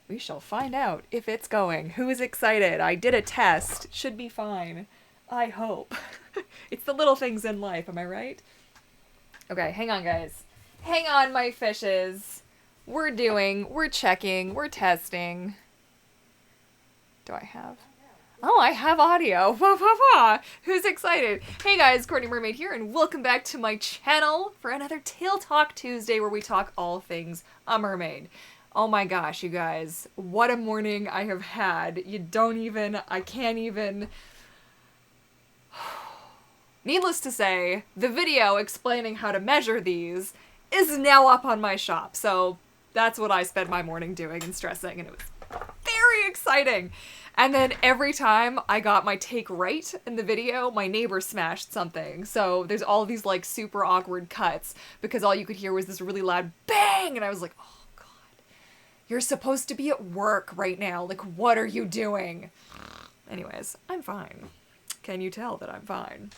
We shall find out if it's going. Who is excited? I did a test. Should be fine. I hope. It's the little things in life, am I right? Okay, hang on, guys. Hang on, my fishes. We're checking, we're testing. Do I have? Oh, I have audio. Wah, wah, wah. Who's excited? Hey guys, Courtney Mermaid here, and welcome back to my channel for another Tail Talk Tuesday where we talk all things a mermaid. Oh my gosh, you guys. What a morning I have had. I can't even. Needless to say, the video explaining how to measure these is now up on my shop, so that's what I spent my morning doing and stressing, and it was very exciting. And then every time I got my take right in the video, my neighbor smashed something. So there's all these like super awkward cuts because all you could hear was this really loud bang, and I was like, oh god, you're supposed to be at work right now. Like, what are you doing? Anyways, I'm fine. Can you tell that I'm fine?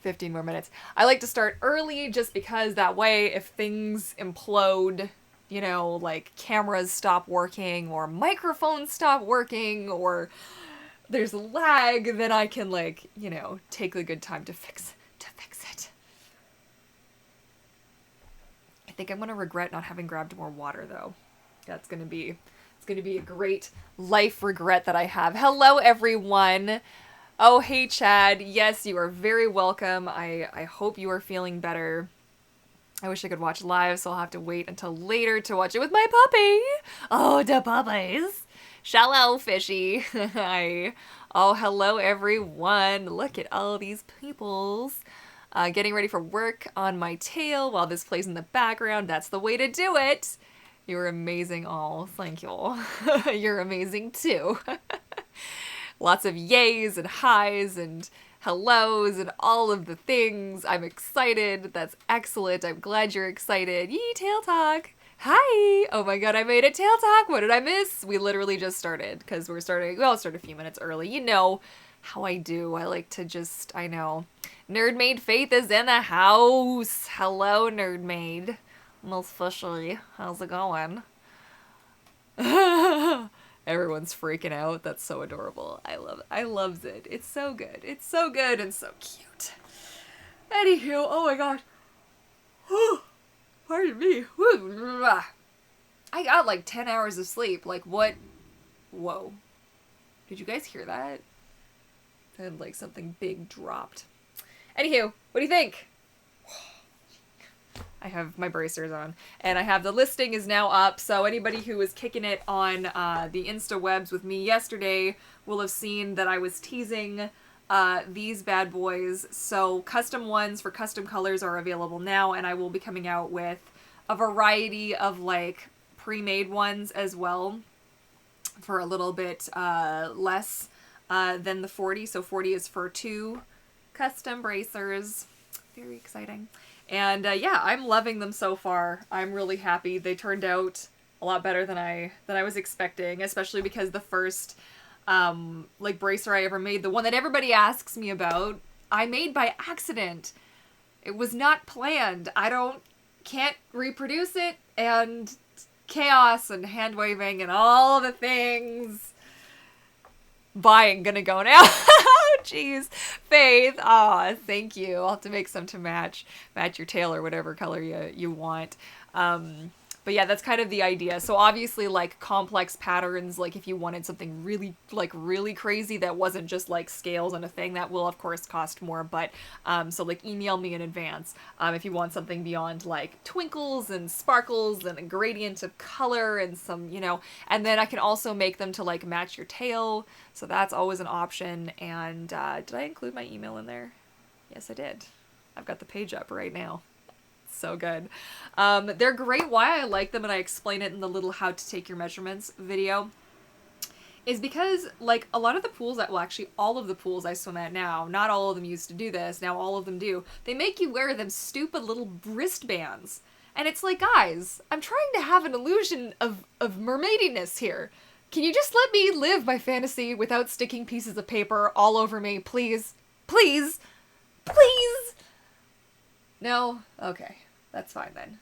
15 more minutes. I like to start early just because that way if things implode, you know, like cameras stop working or microphones stop working or there's lag, then I can like, you know, take the good time to fix it. I think I'm gonna regret not having grabbed more water though. It's gonna be a great life regret that I have. Hello everyone. Oh, hey, Chad. Yes, you are very welcome. I hope you are feeling better. I wish I could watch live, so I'll have to wait until later to watch it with my puppy. Oh, the puppies. Shallow fishy. Hi. Oh, hello, everyone. Look at all these peoples. Getting ready for work on my tail while this plays in the background. That's the way to do it. You're amazing. Oh, thank you. You're amazing, too. Lots of yays and highs and hellos and all of the things. I'm excited. That's excellent. I'm glad you're excited. Yee, Tail Talk. Hi. Oh my god, I made it Tail Talk. What did I miss? We literally just started because we'll start a few minutes early. You know how I do. I like to just, I know. Nerd Maid Faith is in the house. Hello, Nerd Maid. Most officially. How's it going? Everyone's freaking out. That's so adorable. I loves it. It's so good. It's so good and so cute. Anywho, oh my gosh. Pardon me. I got like 10 hours of sleep. Like what? Whoa. Did you guys hear that? And like something big dropped. Anywho, what do you think? I have my bracers on, and I have the listing is now up, so anybody who was kicking it on the Insta webs with me yesterday will have seen that I was teasing these bad boys. So custom ones for custom colors are available now, and I will be coming out with a variety of like pre-made ones as well for a little bit less than the 40. So 40 is for 2 custom bracers. Very exciting. And yeah, I'm loving them so far. I'm really happy. They turned out a lot better than I was expecting, especially because the first like bracer I ever made, the one that everybody asks me about, I made by accident. It was not planned. Can't reproduce it, and chaos and hand waving and all the things. Buying gonna go now. Jeez. Faith. Aw, thank you. I'll have to make some to match your tail or whatever color you want. But yeah, that's kind of the idea. So obviously like complex patterns, like if you wanted something really crazy that wasn't just like scales on a thing, that will of course cost more. But so like email me in advance if you want something beyond like twinkles and sparkles and a gradient of color and some, you know, and then I can also make them to like match your tail. So that's always an option. And did I include my email in there? Yes, I did. I've got the page up right now. So good. They're great. Why I like them, and I explain it in the little how to take your measurements video, is because like a lot of the pools well actually all of the pools I swim at now, not all of them used to do this, now all of them do, they make you wear them stupid little wristbands. And it's like, guys, I'm trying to have an illusion of mermaidiness here. Can you just let me live my fantasy without sticking pieces of paper all over me, please? Please? Please? No? Okay. That's fine then.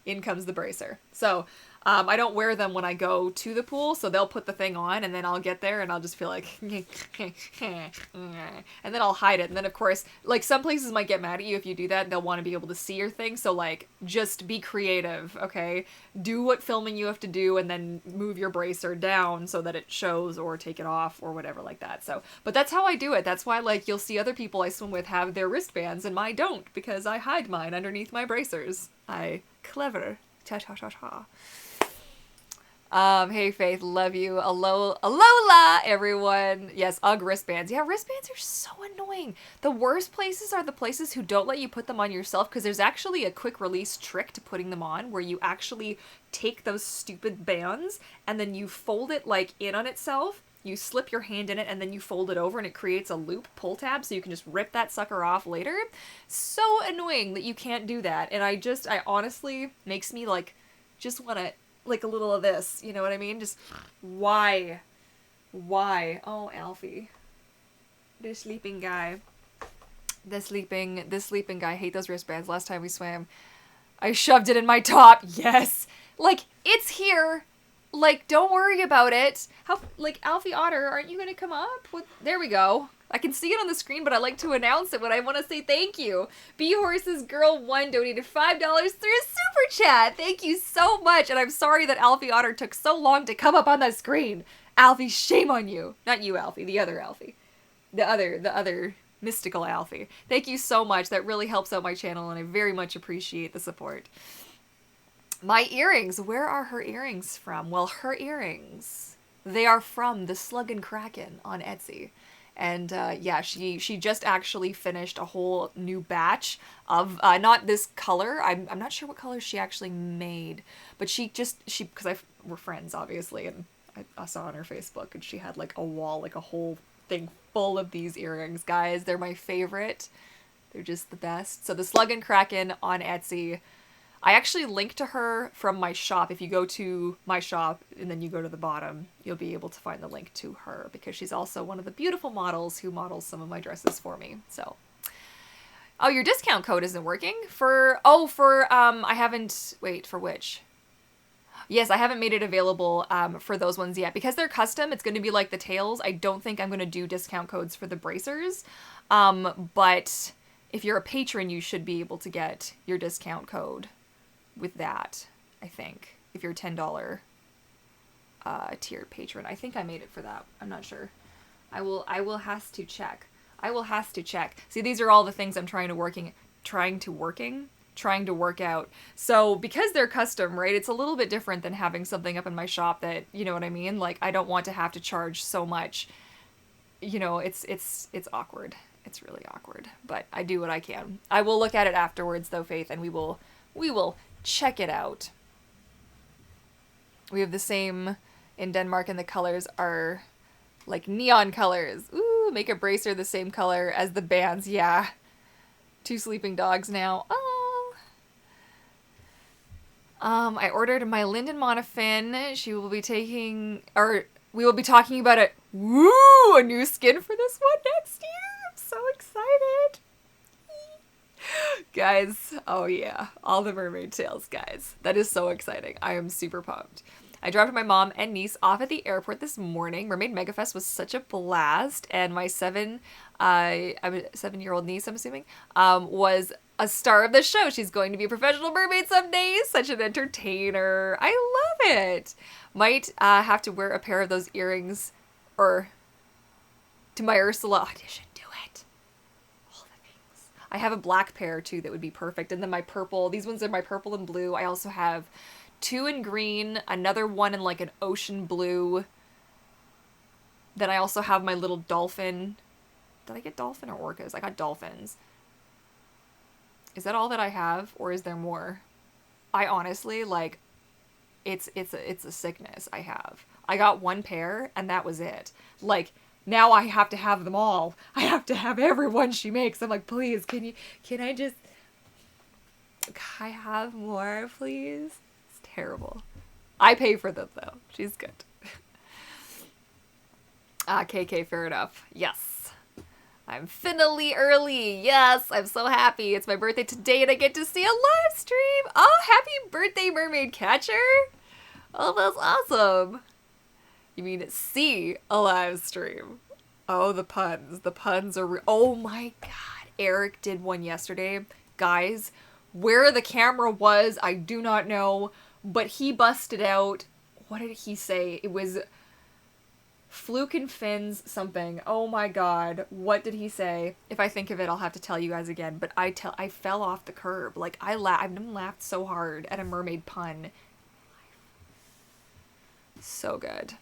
in comes the bracer. So I don't wear them when I go to the pool, so they'll put the thing on, and then I'll get there, and I'll just feel like, and then I'll hide it. And then, of course, like, some places might get mad at you if you do that. They'll want to be able to see your thing, so, like, just be creative, okay? Do what filming you have to do, and then move your bracer down so that it shows, or take it off, or whatever like that. So, but that's how I do it. That's why, like, you'll see other people I swim with have their wristbands, and mine don't, because I hide mine underneath my bracers. Clever. Cha-cha-cha-cha. Hey Faith, love you. Alola, everyone. Yes, UGG wristbands. Yeah, wristbands are so annoying. The worst places are the places who don't let you put them on yourself, because there's actually a quick release trick to putting them on where you actually take those stupid bands and then you fold it like in on itself. You slip your hand in it and then you fold it over and it creates a loop pull tab so you can just rip that sucker off later. So annoying that you can't do that. And I honestly makes me like just want to like a little of this, you know what I mean? Just why? Oh, Alfie. The sleeping guy. The sleeping guy. I hate those wristbands. Last time we swam, I shoved it in my top. Yes. Like, it's here. Like, don't worry about it. How, like, Alfie Otter, aren't you gonna come up? There we go. I can see it on the screen, but I like to announce it when I want to say thank you. B-Horse's Girl 1 donated $5 through a super chat. Thank you so much. And I'm sorry that Alfie Otter took so long to come up on the screen. Alfie, shame on you. Not you, Alfie. The other Alfie. The other mystical Alfie. Thank you so much. That really helps out my channel, and I very much appreciate the support. My earrings. Where are her earrings from? Well, her earrings, they are from the Slug and Kraken on Etsy. And yeah, she just actually finished a whole new batch of, not this color, I'm not sure what color she actually made, but because we're friends, obviously, and I saw on her Facebook, and she had like a wall, like a whole thing full of these earrings. Guys, they're my favorite. They're just the best. So the Slug and Kraken on Etsy. I actually linked to her from my shop. If you go to my shop and then you go to the bottom, you'll be able to find the link to her, because she's also one of the beautiful models who models some of my dresses for me. So, oh, your discount code isn't working I haven't, wait, for which? Yes, I haven't made it available for those ones yet. Because they're custom, it's going to be like the tails. I don't think I'm going to do discount codes for the bracers. But if you're a patron, you should be able to get your discount code with that, I think. If you're a $10 tiered patron. I think I made it for that. I'm not sure. I will has to check. See, these are all the things I'm trying to work out. So because they're custom, right, it's a little bit different than having something up in my shop that, you know what I mean? Like, I don't want to have to charge so much. You know, it's awkward. It's really awkward, but I do what I can. I will look at it afterwards though, Faith, and we will check it out. We have the same in Denmark, and the colors are like neon colors. Ooh, make a bracer the same color as the bands. Yeah. 2 sleeping dogs now. Oh. I ordered my Linden monofin. We will be talking about a new skin for this one next year. I'm so excited. Guys, oh yeah, all the mermaid tales, guys. That is so exciting. I am super pumped. I dropped my mom and niece off at the airport this morning. Mermaid Megafest was such a blast, and my 7-year-old niece, I'm assuming, was a star of the show. She's going to be a professional mermaid someday. Such an entertainer. I love it. Might have to wear a pair of those earrings or to my Ursula audition. Do it. All the things. I have a black pair too that would be perfect. And then my purple. These ones are my purple and blue. I also have 2 in green, another one in like an ocean blue. Then I also have my little dolphin. Did I get dolphin or orcas? I got dolphins. Is that all that I have, or is there more? I honestly, like, it's a sickness I have. I got 1 pair, and that was it. Like, now I have to have them all. I have to have every one she makes. I'm like, please, can I have more, please? It's terrible. I pay for them, though. She's good. KK, fair enough. Yes. I'm finally early. Yes, I'm so happy. It's my birthday today and I get to see a live stream. Oh, happy birthday, mermaid catcher. Oh, that's awesome. You mean see a live stream. Oh, the puns. The puns are oh my god. Eric did one yesterday. Guys, where the camera was, I do not know, but he busted out. What did he say? It was fluke and fins something. Oh my god. What did he say? If I think of it, I'll have to tell you guys again, but I fell off the curb. Like I've laughed so hard at a mermaid pun. So good.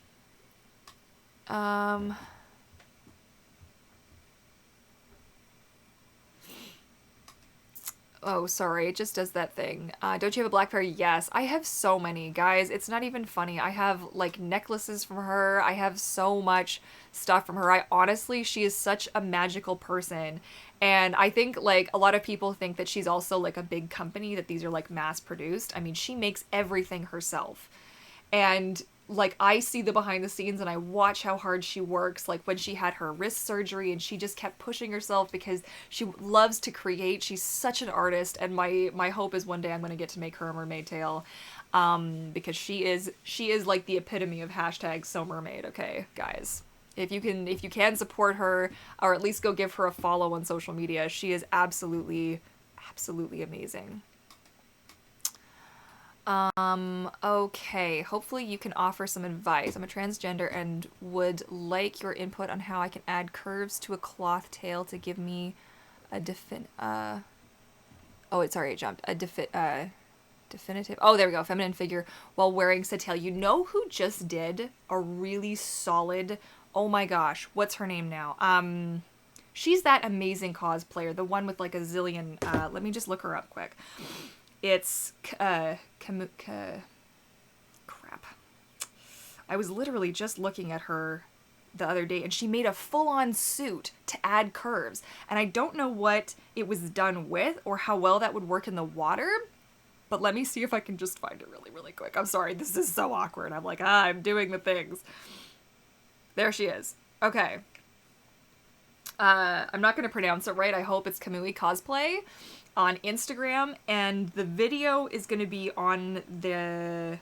Oh, sorry, it just does that thing. Don't you have a black pair? Yes, I have so many, guys. It's not even funny. I have, like, necklaces from her. I have so much stuff from her. Honestly, she is such a magical person. And I think, like, a lot of people think that she's also, like, a big company, that these are, like, mass-produced. I mean, she makes everything herself. And like I see the behind the scenes and I watch how hard she works, like when she had her wrist surgery and she just kept pushing herself because she loves to create. She's such an artist, and my hope is one day I'm going to get to make her a mermaid tail, because she is like the epitome of hashtag so mermaid. Okay, guys, if you can support her, or at least go give her a follow on social media, she is absolutely amazing. Okay, hopefully you can offer some advice. I'm a transgender and would like your input on how I can add curves to a cloth tail to give me a definitive, oh, there we go, feminine figure while wearing said tail. You know who just did a really solid, oh my gosh, what's her name now? She's that amazing cosplayer, the one with like a zillion, let me just look her up quick. It's, crap. I was literally just looking at her the other day, and she made a full-on suit to add curves. And I don't know what it was done with, or how well that would work in the water, but let me see if I can just find it really, really quick. I'm sorry, this is so awkward. I'm like, I'm doing the things. There she is. Okay. I'm not going to pronounce it right. I hope it's Kamui Cosplay on Instagram, and the video is going to be on the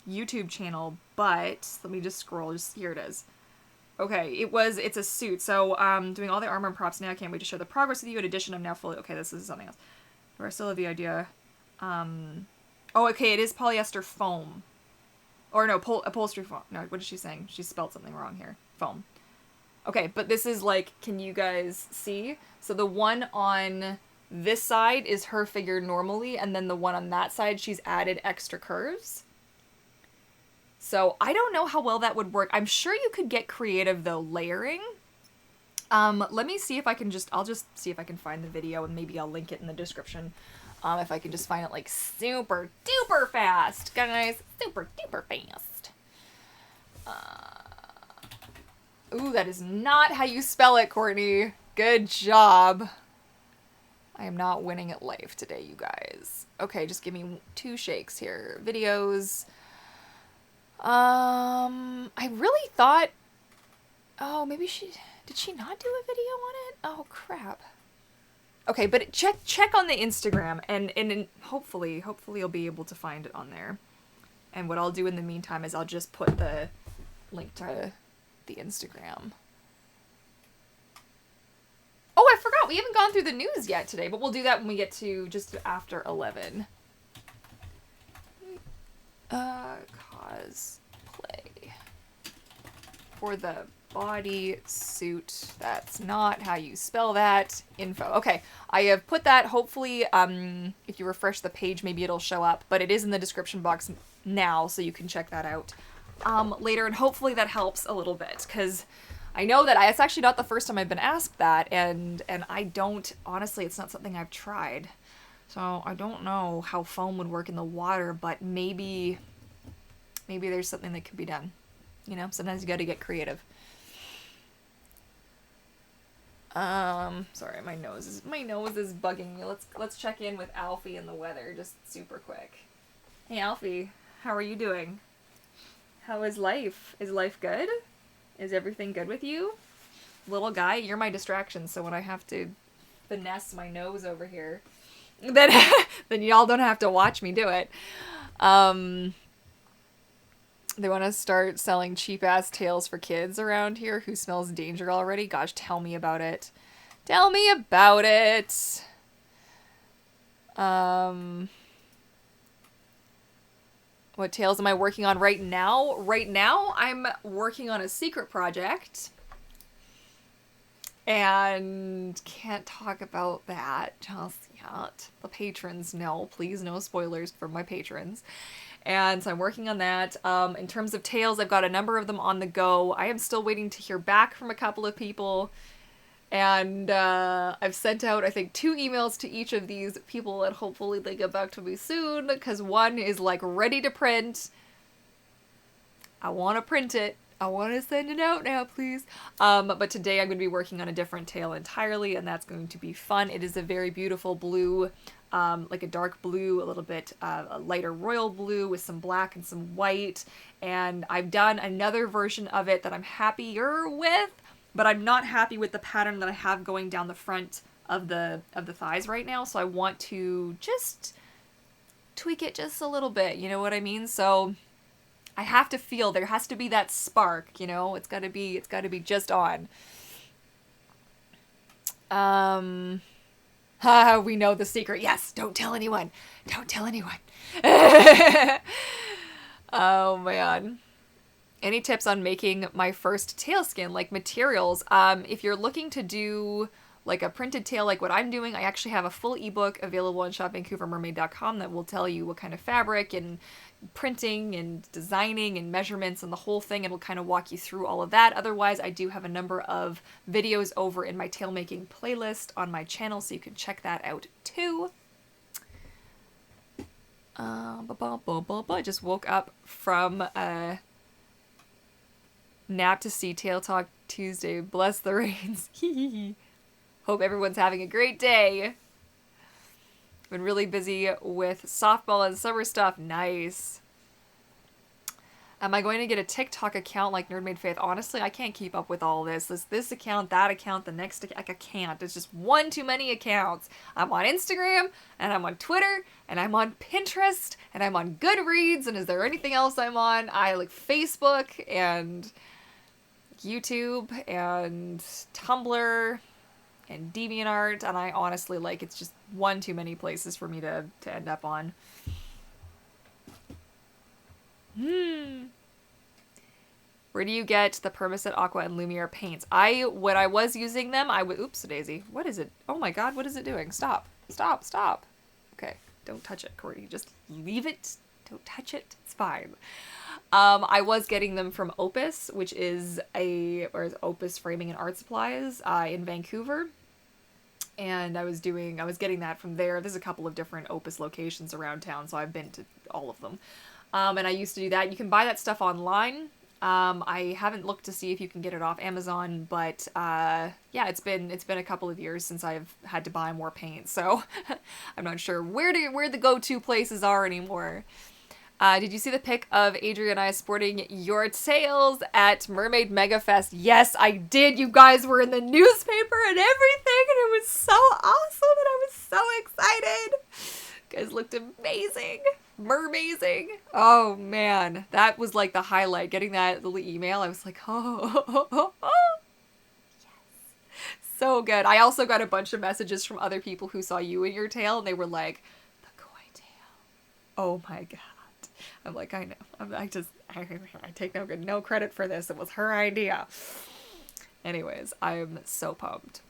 YouTube channel, but let me just scroll. Here it is. Okay, it's a suit. So doing all the armor and props now. I can't wait to share the progress with you. In addition, I'm now fully, okay, this is something else. But I still have the idea. Oh, okay, it is polyester foam. Or no, upholstery foam. No, what is she saying? She spelled something wrong here. Foam. Okay, but this is like, can you guys see? So the one on this side is her figure normally, and then the one on that side, she's added extra curves. So I don't know how well that would work. I'm sure you could get creative though, layering. Let me see if I can I'll just see if I can find the video, and maybe I'll link it in the description. If I can just find it like super duper fast, guys, super duper fast. Ooh, that is not how you spell it, Courtney. Good job. I am not winning at life today, you guys. Okay, just give me 2 shakes here. Videos. I really thought, oh, maybe did she not do a video on it? Oh, crap. Okay, but check on the Instagram, and hopefully you'll be able to find it on there. And what I'll do in the meantime is I'll just put the link to the Instagram. Oh, I forgot. We haven't gone through the news yet today, but we'll do that when we get to just after 11. Cosplay for the bodysuit. That's not how you spell that. Info. Okay, I have put that. Hopefully, if you refresh the page, maybe it'll show up. But it is in the description box now, so you can check that out later. And hopefully that helps a little bit, because I know that it's actually not the first time I've been asked that, and I don't, honestly, it's not something I've tried. So I don't know how foam would work in the water, but maybe there's something that could be done. You know, sometimes you gotta get creative. Sorry, my nose is bugging me. Let's check in with Alfie and the weather just super quick. Hey Alfie, how are you doing? How is life? Is life good? Is everything good with you? Little guy, you're my distraction, so when I have to finesse my nose over here, then y'all don't have to watch me do it. Um, they want to start selling cheap-ass tails for kids around here. Who smells danger already? Gosh, tell me about it. Tell me about it. What tails am I working on right now? Right now, I'm working on a secret project. And can't talk about that just yet. The patrons know. Please, no spoilers for my patrons. And so I'm working on that. In terms of tails, I've got a number of them on the go. I am still waiting to hear back from a couple of people. And I've sent out, I think, 2 emails to each of these people, and hopefully they get back to me soon, because one is, like, ready to print. I want to print it. I want to send it out now, please. But today I'm going to be working on a different tail entirely, and that's going to be fun. It is a very beautiful blue, like a dark blue, a little bit a lighter royal blue with some black and some white. And I've done another version of it that I'm happier with, but I'm not happy with the pattern that I have going down the front of the thighs right now. So I want to just tweak it just a little bit. You know what I mean? So I have to feel, there has to be that spark, you know? It's got to be just on. We know the secret. Yes, don't tell anyone. Don't tell anyone. Oh, man. Any tips on making my first tail skin, like materials? If you're looking to do like a printed tail like what I'm doing, I actually have a full ebook available on shopvancouvermermaid.com that will tell you what kind of fabric and printing and designing and measurements and the whole thing. It'll kind of walk you through all of that. Otherwise, I do have a number of videos over in my tail making playlist on my channel, so you can check that out too. I just woke up from a nap to see Tail Talk Tuesday. Bless the rains. Hope everyone's having a great day. Been really busy with softball and summer stuff. Nice. Am I going to get a TikTok account like Nerd Made Faith? Honestly, I can't keep up with all this. This account, that account, the next account. I can't. It's just one too many accounts. I'm on Instagram, and I'm on Twitter, and I'm on Pinterest, and I'm on Goodreads, and is there anything else I'm on? I like Facebook, and YouTube, and Tumblr, and DeviantArt, and I honestly, like, it's just one too many places for me to end up on. Where do you get the Permaset Aqua and Lumiere paints? When I was using them, oops, Daisy. What is it? Oh my god, what is it doing? Stop. Stop, stop. Okay, don't touch it, Courtney. Just leave it. Don't touch it. It's fine. I was getting them from Opus, which is Opus Framing and Art Supplies in Vancouver. And I was getting that from there. There's a couple of different Opus locations around town, so I've been to all of them. And I used to do that. You can buy that stuff online. I haven't looked to see if you can get it off Amazon, but yeah, it's been a couple of years since I've had to buy more paint, so I'm not sure where the go-to places are anymore. Did you see the pic of Adrian and I sporting your tails at Mermaid Mega Fest? Yes, I did. You guys were in the newspaper and everything, and it was so awesome, and I was so excited. You guys looked amazing. Mermazing. Oh, man. That was like the highlight. Getting that little email, I was like, oh. Yes. So good. I also got a bunch of messages from other people who saw you in your tail, and they were like, the koi tail. Oh, my God. I'm like, I know. I take no credit for this. It was her idea. Anyways, I'm so pumped.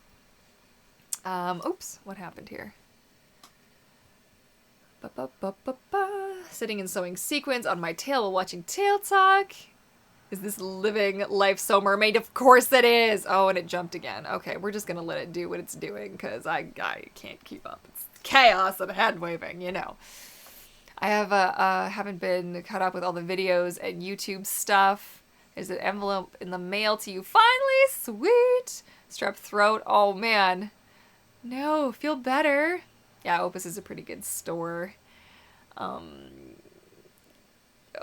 Oops, what happened here? Sitting and sewing sequins on my tail while watching Tail Talk. Is this living life so mermaid? Of course it is. Oh, and it jumped again. Okay, we're just gonna let it do what it's doing because I can't keep up. It's chaos and hand waving, you know. I haven't been caught up with all the videos and YouTube stuff. There's an envelope in the mail to you finally. Sweet. Strep throat. Oh, man. No, feel better. Yeah, Opus is a pretty good store. Oh,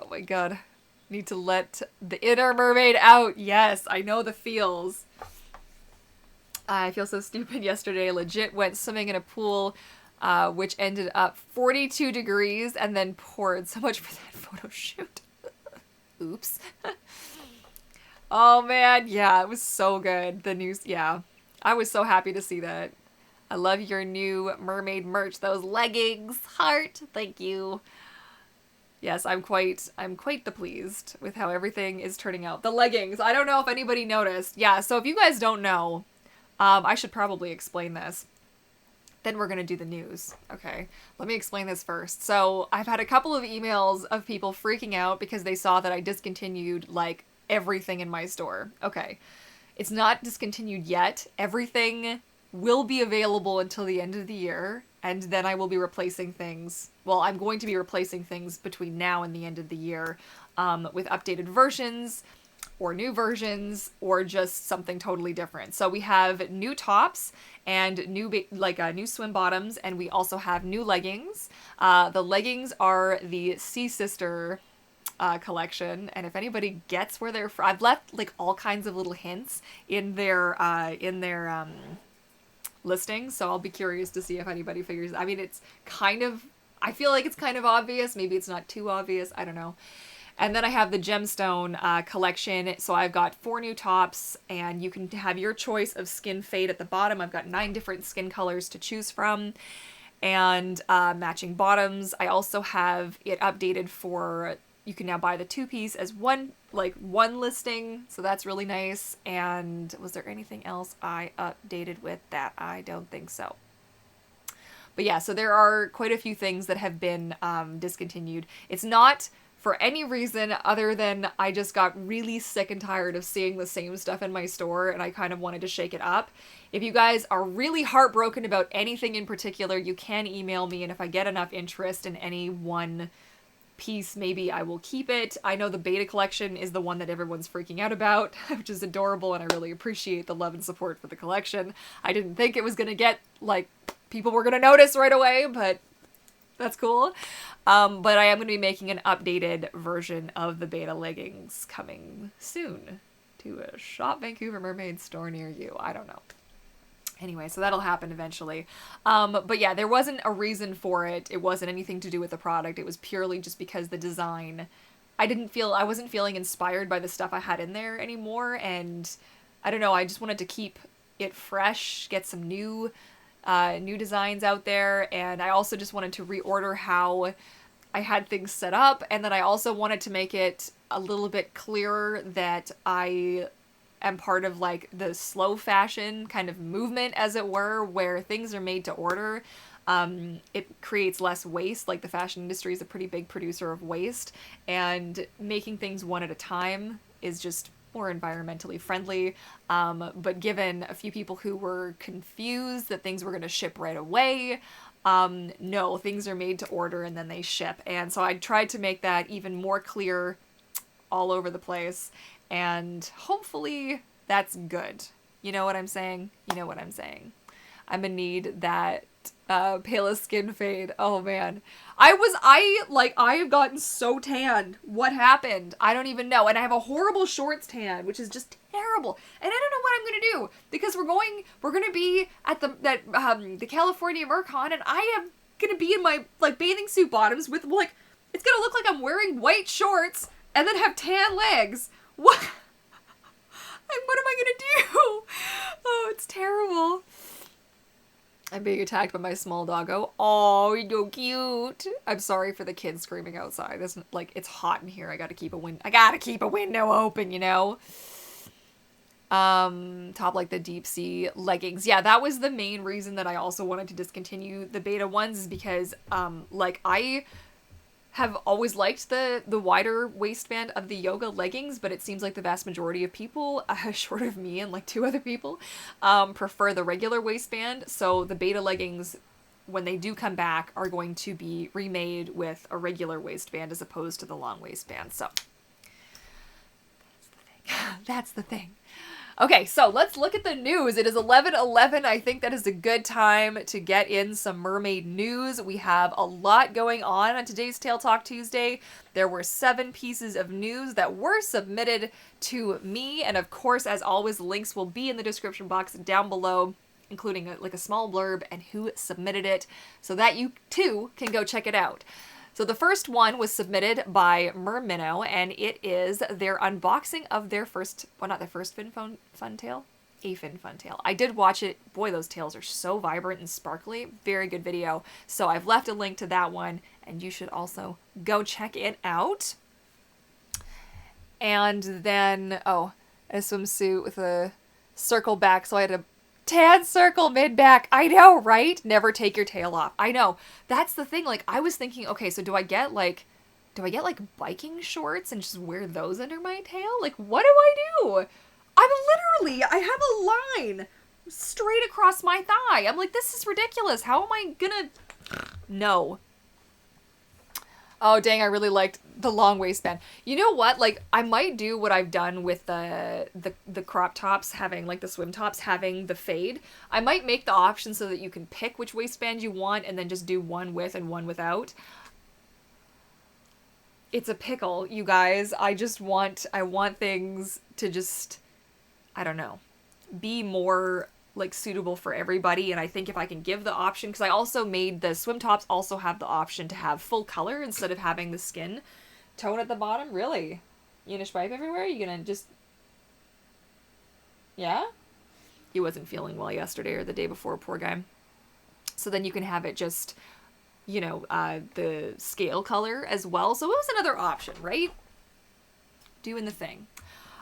my God. Need to let the inner mermaid out. Yes, I know the feels. I feel so stupid yesterday. Legit went swimming in a pool which ended up 42 degrees and then poured. So much for that photo shoot. Oops. Oh man, yeah, it was so good. The news, yeah. I was so happy to see that. I love your new mermaid merch. Those leggings, heart. Thank you. Yes, I'm quite the pleased with how everything is turning out. The leggings. I don't know if anybody noticed. Yeah, so if you guys don't know, I should probably explain this. Then we're going to do the news. Okay, let me explain this first. So I've had a couple of emails of people freaking out because they saw that I discontinued, like, everything in my store. Okay, it's not discontinued yet. Everything will be available until the end of the year, and then I will be replacing things. Well, I'm going to be replacing things between now and the end of the year with updated versions, or new versions, or just something totally different. So we have new tops and new swim bottoms, and we also have new leggings. The leggings are the Sea Sister collection, and if anybody gets where they're from, I've left like all kinds of little hints in their listings, so I'll be curious to see if anybody figures. I mean, it's kind of, I feel like it's kind of obvious. Maybe it's not too obvious. I don't know. And then I have the gemstone collection. So I've got 4 new tops, and you can have your choice of skin fade at the bottom. I've got 9 different skin colors to choose from, and matching bottoms. I also have it updated for, you can now buy the 2-piece as one listing. So that's really nice. And was there anything else I updated with that? I don't think so. But yeah, so there are quite a few things that have been discontinued. It's not for any reason other than I just got really sick and tired of seeing the same stuff in my store, and I kind of wanted to shake it up. If you guys are really heartbroken about anything in particular, you can email me, and if I get enough interest in any one piece, maybe I will keep it. I know the beta collection is the one that everyone's freaking out about, which is adorable, and I really appreciate the love and support for the collection. I didn't think it was gonna get, like, people were gonna notice right away, but that's cool. But I am going to be making an updated version of the beta leggings coming soon to a Shop Vancouver Mermaid store near you. I don't know. Anyway, so that'll happen eventually. But yeah, there wasn't a reason for it. It wasn't anything to do with the product. It was purely just because the design, I wasn't feeling inspired by the stuff I had in there anymore. And I don't know, I just wanted to keep it fresh, get some new designs out there, and I also just wanted to reorder how I had things set up, and then I also wanted to make it a little bit clearer that I am part of like the slow fashion kind of movement, as it were, where things are made to order. It creates less waste. Like, the fashion industry is a pretty big producer of waste, and making things one at a time is just more environmentally friendly. But given a few people who were confused that things were going to ship right away, no, things are made to order and then they ship. And so I tried to make that even more clear all over the place, and hopefully that's good. You know what I'm saying? You know what I'm saying. I'm gonna need that palest skin fade. Oh man. I have gotten so tan. What happened? I don't even know. And I have a horrible shorts tan, which is just terrible. And I don't know what I'm gonna do, because we're gonna be at the California Mercon, and I am gonna be in my like bathing suit bottoms with like, it's gonna look like I'm wearing white shorts and then have tan legs. What? What am I gonna do? Oh, it's terrible. I'm being attacked by my small doggo. Oh, you're so cute. I'm sorry for the kids screaming outside. It's hot in here. I gotta keep a window open, you know? Top like the deep sea leggings. Yeah, that was the main reason that I also wanted to discontinue the beta ones, is because, I have always liked the wider waistband of the yoga leggings, but it seems like the vast majority of people, short of me and like 2 other people, prefer the regular waistband. So the beta leggings, when they do come back, are going to be remade with a regular waistband as opposed to the long waistband. So that's the thing. Okay, so let's look at the news. It is 11:11. I think that is a good time to get in some mermaid news. We have a lot going on today's Tail Talk Tuesday. There were 7 pieces of news that were submitted to me, and of course, as always, links will be in the description box down below. including like a small blurb and who submitted it, so that you too can go check it out. So the first one was submitted by Mer Minnow, and it is their unboxing of their first, well, not their first FinFun tail, a FinFun tail. I did watch it. Boy, those tails are so vibrant and sparkly. Very good video. So I've left a link to that one, and you should also go check it out. And then, oh, a swimsuit with a circle back, so I had a tan circle mid-back. I know, right? Never take your tail off. I know. That's the thing. Like, I was thinking, okay, so do I get like biking shorts and just wear those under my tail? Like, what do I do? I have a line straight across my thigh. I'm like, this is ridiculous. How am I gonna... No. Oh, dang, I really liked the long waistband. You know what? Like, I might do what I've done with the crop tops having, like, the swim tops having the fade. I might make the option so that you can pick which waistband you want and then just do one with and one without. It's a pickle, you guys. I want things to just, I don't know, be more like suitable for everybody. And I think if I can give the option, because I also made the swim tops also have the option to have full color instead of having the skin tone at the bottom. Really? You gonna swipe everywhere? You gonna just, yeah? He wasn't feeling well yesterday or the day before, poor guy. So then you can have it just, you know, the scale color as well. So it was another option, right? Doing the thing.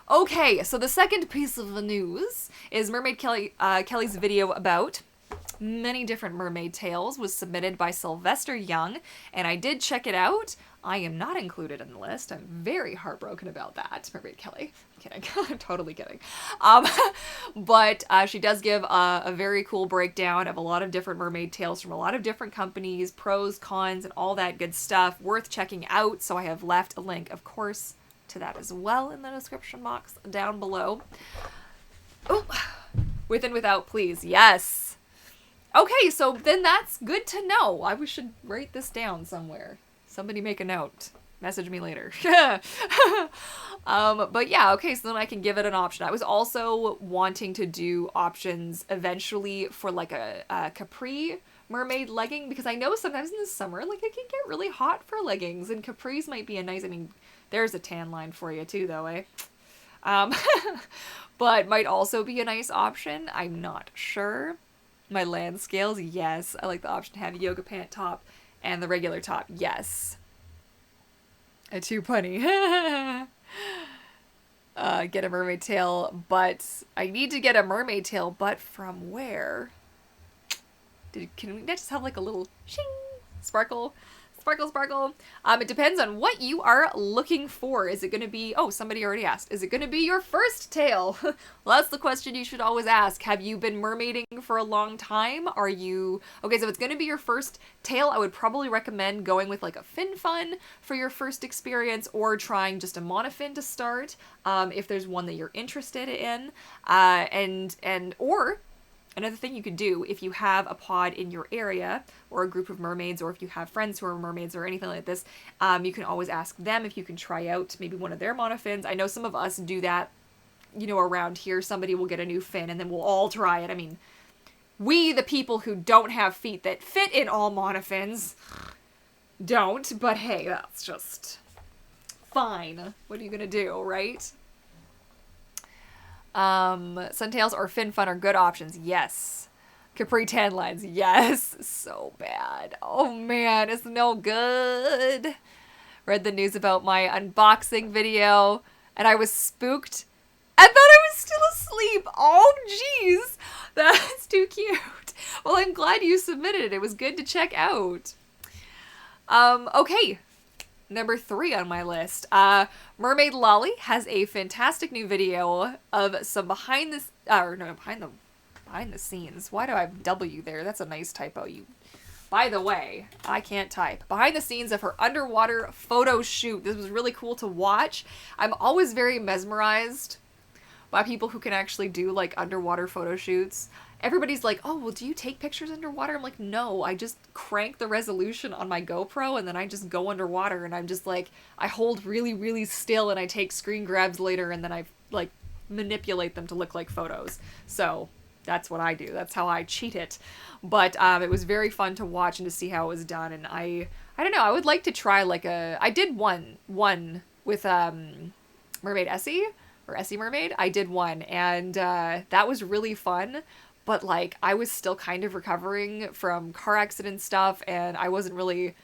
Okay, so the second piece of the news is Mermaid Kelly's video about many different mermaid tails was submitted by Sylvester Young, and I did check it out. I am not included in the list. I'm very heartbroken about that, Mermaid Kelly. I'm kidding. I'm totally kidding. But she does give a very cool breakdown of a lot of different mermaid tails from a lot of different companies, pros, cons, and all that good stuff. Worth checking out, so I have left a link, of course, to that as well in the description box down below. Oh, with and without, please. Yes. Okay, so then that's good to know. I should write this down somewhere. Somebody make a note. Message me later. But yeah, okay, so then I can give it an option. I was also wanting to do options eventually for like a capri mermaid legging, because I know sometimes in the summer, like, it can get really hot for leggings, and capris might be a nice, I mean, there's a tan line for you too, though, eh? But might also be a nice option. I'm not sure. My land scales, yes. I like the option to have a yoga pant top and the regular top, yes. A too punny. Get a mermaid tail, but I need to get a mermaid tail, but from where? Can we just have like a little shing, sparkle? Sparkle, sparkle. It depends on what you are looking for. Is it going to be, oh, somebody already asked, is it going to be your first tail? Well, that's the question you should always ask. Have you been mermaiding for a long time? Are you, okay, so if it's going to be your first tail, I would probably recommend going with like a FinFun for your first experience, or trying just a monofin to start, if there's one that you're interested in, or another thing you could do, if you have a pod in your area, or a group of mermaids, or if you have friends who are mermaids or anything like this, you can always ask them if you can try out maybe one of their monofins. I know some of us do that, you know, around here. Somebody will get a new fin and then we'll all try it. I mean, we, the people who don't have feet that fit in all monofins, don't, but hey, that's just fine. What are you gonna do, right? Suntails or FinFun are good options. Yes. Capri tan lines. Yes. So bad. Oh man, it's no good. Read the news about my unboxing video and I was spooked. I thought I was still asleep. Oh jeez. That's too cute. Well, I'm glad you submitted it. It was good to check out. Okay. Number 3 on my list. Mermaid Lolly has a fantastic new video of some behind the scenes. Why do I have W there? That's a nice typo. By the way, I can't type. Behind the scenes of her underwater photo shoot. This was really cool to watch. I'm always very mesmerized by people who can actually do like underwater photo shoots. Everybody's like, oh, well, do you take pictures underwater? I'm like, no, I just crank the resolution on my GoPro and then I just go underwater and I'm just like, I hold really, really still and I take screen grabs later and then I like manipulate them to look like photos. So That's what I do. That's how I cheat it. But it was very fun to watch and to see how it was done. And I don't know. I would like to try like I did one with Mermaid Essie or Essie Mermaid. I did one, and that was really fun. But like I was still kind of recovering from car accident stuff, and I wasn't really.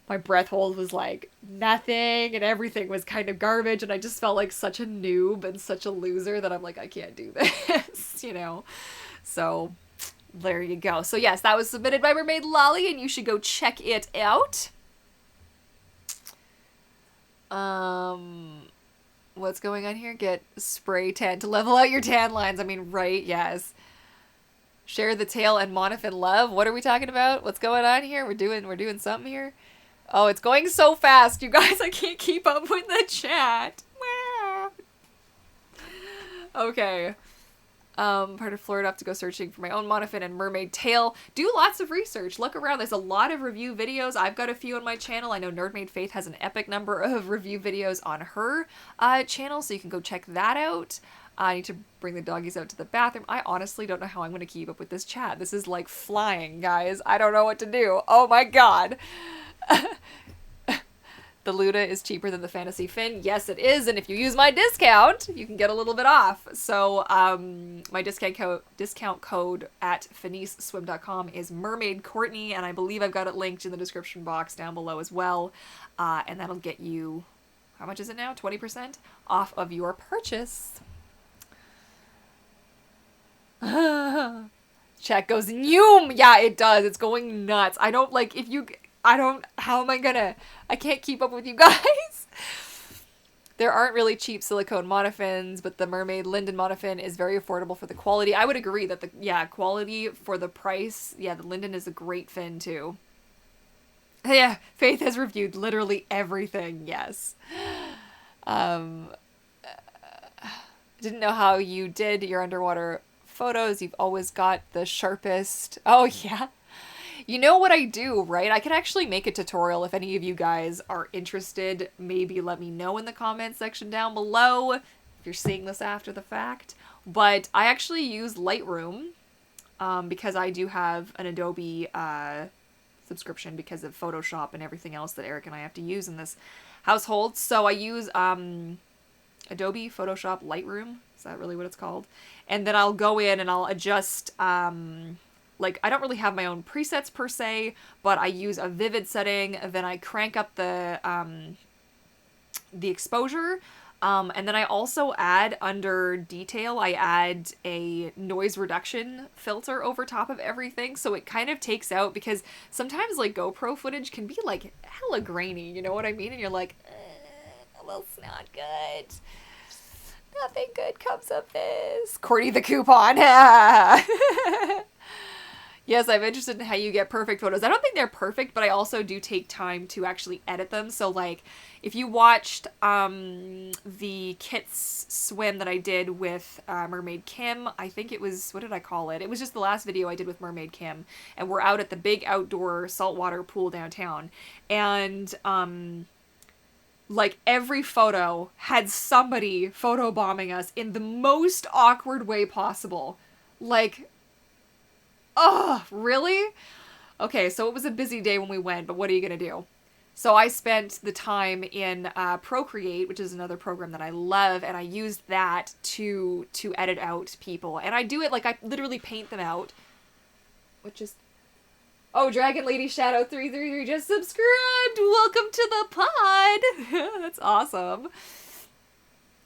My breath hold was like nothing, and everything was kind of garbage, and I just felt like such a noob and such a loser that I'm like, I can't do this, you know? So, there you go. So yes, that was submitted by Mermaid Lolly, and you should go check it out. What's going on here? Get spray tan to level out your tan lines. I mean, right, yes. Share the tail and monofin love. What are we talking about? What's going on here? We're doing something here. Oh, it's going so fast, you guys. I can't keep up with the chat. Okay. Part of Florida, I have to go searching for my own monofin and mermaid tail. Do lots of research. Look around. There's a lot of review videos. I've got a few on my channel. I know Nerdmaid Faith has an epic number of review videos on her channel, so you can go check that out. I need to bring the doggies out to the bathroom. I honestly don't know how I'm going to keep up with this chat. This is like flying, guys. I don't know what to do. Oh my god. The Luda is cheaper than the Fantasy Fin. Yes, it is, and if you use my discount, you can get a little bit off. So, my discount code at finiswave.com is Mermaid Courtney, and I believe I've got it linked in the description box down below as well. And that'll get you, how much is it now? 20% off of your purchase. Chat goes, Noom! Yeah, it does. It's going nuts. I don't, like, how am I gonna, I can't keep up with you guys. There aren't really cheap silicone monofins, but the Mermaid Linden monofin is very affordable for the quality. I would agree that quality for the price, the Linden is a great fin too. Yeah, Faith has reviewed literally everything, yes. Didn't know how you did your underwater photos. You've always got the sharpest. Oh yeah. You know what I do, right? I could actually make a tutorial if any of you guys are interested. Maybe let me know in the comment section down below if you're seeing this after the fact. But I actually use Lightroom because I do have an Adobe subscription because of Photoshop and everything else that Eric and I have to use in this household. So I use Adobe Photoshop Lightroom. Is that really what it's called? And then I'll go in and I'll adjust... like, I don't really have my own presets per se, but I use a vivid setting, then I crank up the exposure, and then I also add, under detail, I add a noise reduction filter over top of everything, so it kind of takes out, because sometimes, like, GoPro footage can be, like, hella grainy, you know what I mean? And you're like, well, it's not good. Nothing good comes of this. Courtney the coupon. Yes, I'm interested in how you get perfect photos. I don't think they're perfect, but I also do take time to actually edit them. So, like, if you watched the Kits swim that I did with Mermaid Kim, I think it was, what did I call it? It was just the last video I did with Mermaid Kim. And we're out at the big outdoor saltwater pool downtown. And, like, every photo had somebody photobombing us in the most awkward way possible. Like... Oh, really? Okay, so it was a busy day when we went, but what are you gonna do? So I spent the time in Procreate, which is another program that I love, and I used that to edit out people. And I do it, like, I literally paint them out. Which is... Oh, Dragon Lady Shadow 333 just subscribed! Welcome to the pod! That's awesome.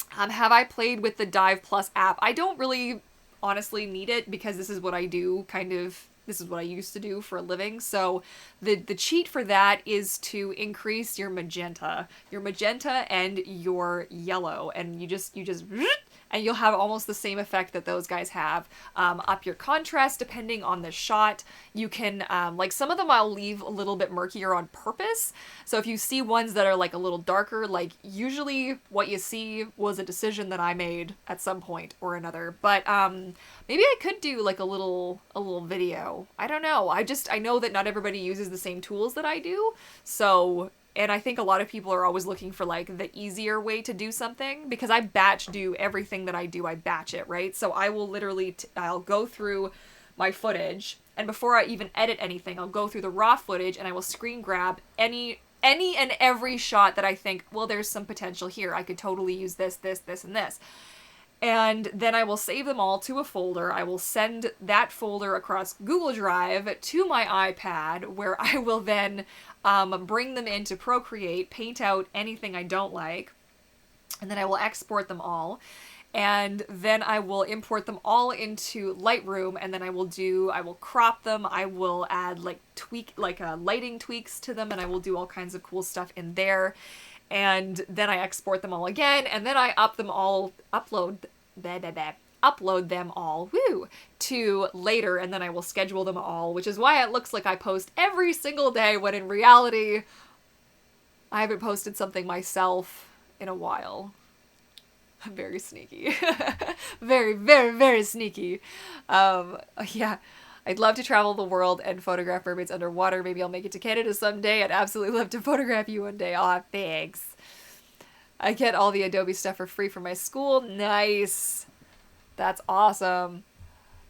Have I played with the Dive Plus app? I don't really... honestly need it because this is what I do, this is what I used to do for a living. So the cheat for that is to increase your magenta and your yellow, and you just and you'll have almost the same effect that those guys have. Up your contrast depending on the shot. You can, like, some of them I'll leave a little bit murkier on purpose. So if you see ones that are, like, a little darker, like, usually what you see was a decision that I made at some point or another. But maybe I could do, like, a little video. I don't know. I know that not everybody uses the same tools that I do. So And I think a lot of people are always looking for like the easier way to do something, because I batch do everything that I do. I batch it, right? So I will literally, I'll go through my footage, and before I even edit anything, I'll go through the raw footage and I will screen grab any and every shot that I think, well, there's some potential here. I could totally use this, this, this, and this. And then I will save them all to a folder. I will send that folder across Google Drive to my iPad, where I will then bring them into Procreate, paint out anything I don't like, and then I will export them all. And then I will import them all into Lightroom, and then I will crop them, I will add lighting tweaks to them, and I will do all kinds of cool stuff in there. And then I export them all again, and then I upload them all, to later, and then I will schedule them all, which is why it looks like I post every single day, when in reality, I haven't posted something myself in a while. I'm very sneaky. Very, very, very sneaky. Yeah. I'd love to travel the world and photograph mermaids underwater. Maybe I'll make it to Canada someday. I'd absolutely love to photograph you one day. Aw, thanks. I get all the Adobe stuff for free from my school. Nice. That's awesome.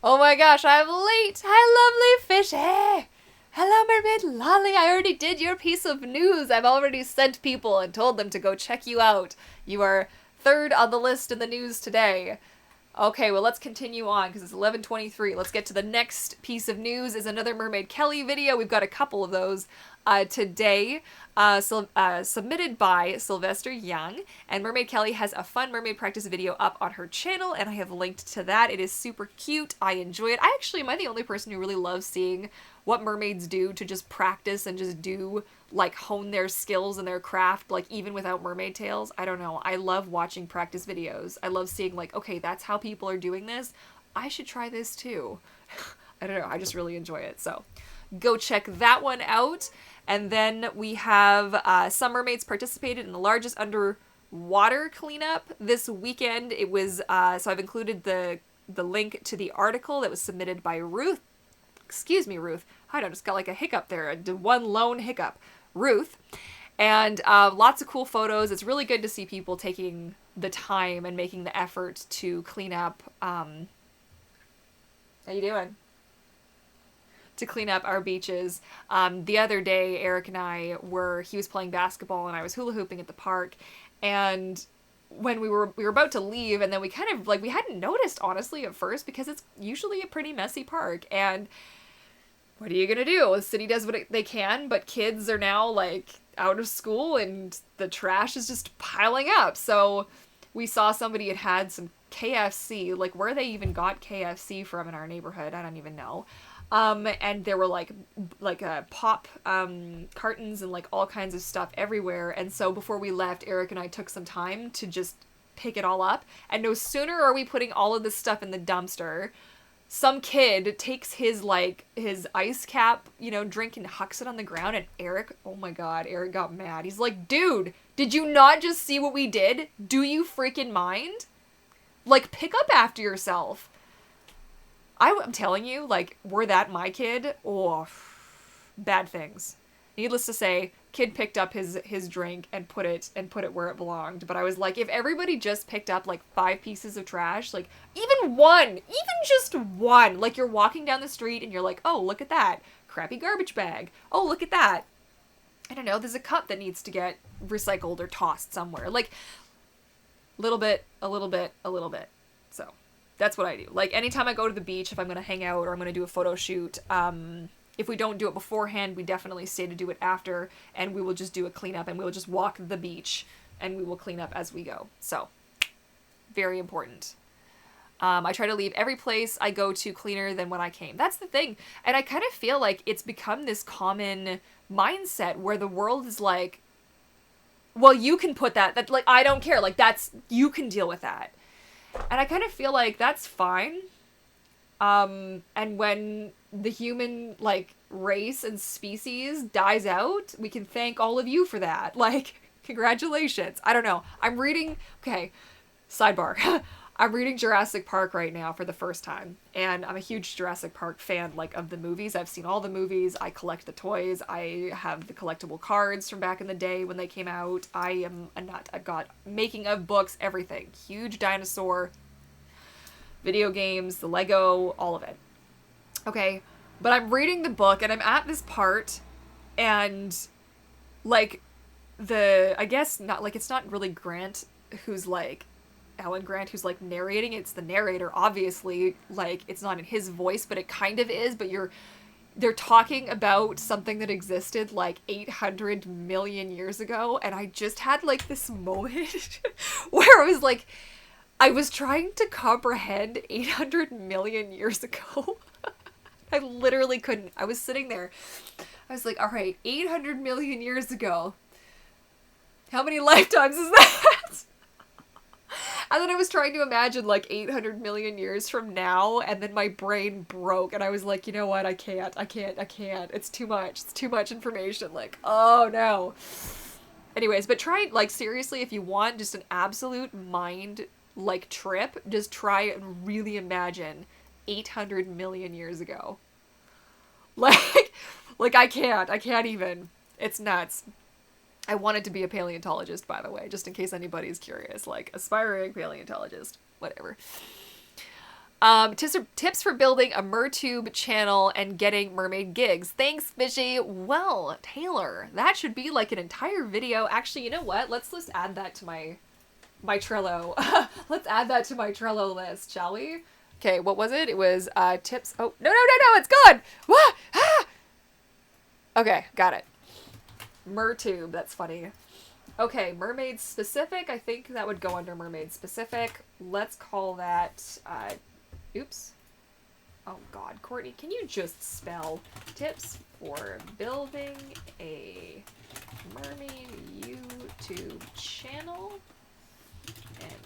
Oh my gosh, I'm late. Hi, lovely fishy. Hello, Mermaid Lolly. I already did your piece of news. I've already sent people and told them to go check you out. You are third on the list in the news today. Okay, well, let's continue on, because it's 11:23. Let's get to the next piece of news. Is another Mermaid Kelly video. We've got a couple of those today, submitted by Sylvester Young. And Mermaid Kelly has a fun mermaid practice video up on her channel, and I have linked to that. It is super cute. I enjoy it. Am I the only person who really loves seeing what mermaids do to just practice and just hone their skills and their craft, even without mermaid tails? I don't know. I love watching practice videos. I love seeing, okay, that's how people are doing this. I should try this too. I don't know. I just really enjoy it. So go check that one out. And then we have some mermaids participated in the largest underwater cleanup this weekend. It was, so I've included the link to the article that was submitted by Ruth. Excuse me, Ruth. I just got a hiccup there. One lone hiccup. Ruth. And lots of cool photos. It's really good to see people taking the time and making the effort to clean up. How you doing? To clean up our beaches. The other day, Eric and I he was playing basketball and I was hula hooping at the park. And when we were about to leave, and then we kind of we hadn't noticed, honestly, at first, because it's usually a pretty messy park. And what are you gonna do? The city does what they can, but kids are now out of school and the trash is just piling up. So we saw somebody had some KFC, where they even got KFC from in our neighborhood, I don't even know. And there were pop cartons and all kinds of stuff everywhere. And so before we left, Eric and I took some time to just pick it all up. And no sooner are we putting all of this stuff in the dumpster, some kid takes his ice cap, drink, and hucks it on the ground. And Eric, oh my God, Eric got mad. He's like, dude, did you not just see what we did? Do you freaking mind? Pick up after yourself. I'm telling you, were that my kid, oh, bad things. Needless to say, kid picked up his drink and put it where it belonged. But I was like, if everybody just picked up 5 pieces of trash, even just one, you're walking down the street and you're like, oh, look at that crappy garbage bag. Oh, look at that. I don't know, there's a cup that needs to get recycled or tossed somewhere. Little bit, a little bit, a little bit. So that's what I do. Anytime I go to the beach, if I'm going to hang out or I'm going to do a photo shoot, if we don't do it beforehand, we definitely stay to do it after, and we will just do a cleanup, and we will just walk the beach, and we will clean up as we go. So, very important. I try to leave every place I go to cleaner than when I came. That's the thing. And I kind of feel like it's become this common mindset where the world is well, you can put that I don't care. You can deal with that. And I kind of feel like that's fine. And when the human, race and species dies out, we can thank all of you for that. Congratulations. I don't know. I'm reading... Okay, sidebar. I'm reading Jurassic Park right now for the first time, and I'm a huge Jurassic Park fan, like, of the movies. I've seen all the movies. I collect the toys. I have the collectible cards from back in the day when they came out. I am a nut. I've got making of books, everything. Huge dinosaur, video games, the Lego, all of it. Okay, but I'm reading the book, and I'm at this part, and, like, I guess, not, like, it's not really Grant who's, like, Alan Grant who's, like, narrating. It's the narrator, obviously. Like, it's not in his voice, but it kind of is. But they're talking about something that existed, like, 800 million years ago. And I just had, like, this moment where I was, like, I was trying to comprehend 800 million years ago. I literally couldn't. I was sitting there. I was like, all right, 800 million years ago. How many lifetimes is that? And then I was trying to imagine, like, 800 million years from now, and then my brain broke, and I was like, you know what, I can't. It's too much. It's too much information. Like, oh, no. Anyways, but try, like, seriously, if you want just an absolute mind, like, trip, just try and really imagine 800 million years ago. Like, I can't even. It's nuts. I wanted to be a paleontologist, by the way, just in case anybody's curious. Like, aspiring paleontologist. Whatever. Tips for building a MerTube channel and getting mermaid gigs. Thanks, Fishy. Well, Taylor, that should be like an entire video. Actually, you know what? Let's just add that to my Trello. Let's add that to my Trello list, shall we? Okay, what was it? It was tips. Oh, no, it's gone. Okay, got it. MerTube, that's funny. Okay, mermaid specific. I think that would go under mermaid specific. Let's call that, oops. Oh god, Courtney, can you just spell tips for building a mermaid YouTube channel and,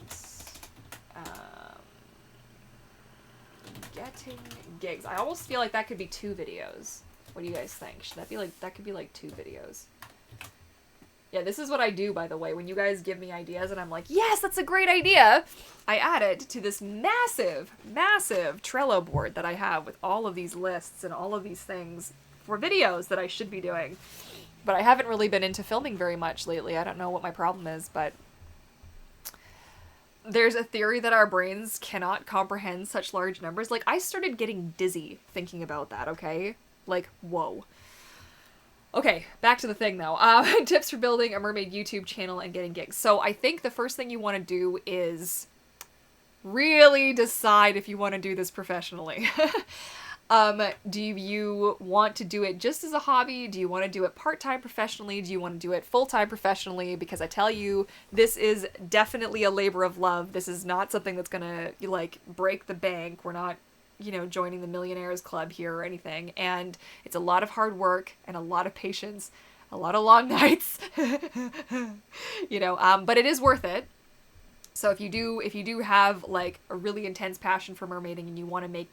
getting gigs. I almost feel like that could be 2 videos. What do you guys think? Should that be like, that could be like 2 videos. Yeah, this is what I do, by the way. When you guys give me ideas and I'm like, yes, that's a great idea, I add it to this massive, massive Trello board that I have with all of these lists and all of these things for videos that I should be doing. But I haven't really been into filming very much lately. I don't know what my problem is, but there's a theory that our brains cannot comprehend such large numbers. Like, I started getting dizzy thinking about that, okay? Like, whoa. Okay, back to the thing, though. Tips for building a mermaid YouTube channel and getting gigs. So I think the first thing you want to do is really decide if you want to do this professionally. Do you want to do it just as a hobby? Do you want to do it part-time professionally? Do you want to do it full-time professionally? Because I tell you, this is definitely a labor of love. This is not something that's gonna, like, break the bank. We're not, you know, joining the Millionaires Club here or anything. And it's a lot of hard work and a lot of patience, a lot of long nights, you know, but it is worth it. So if you do have, like, a really intense passion for mermaiding and you want to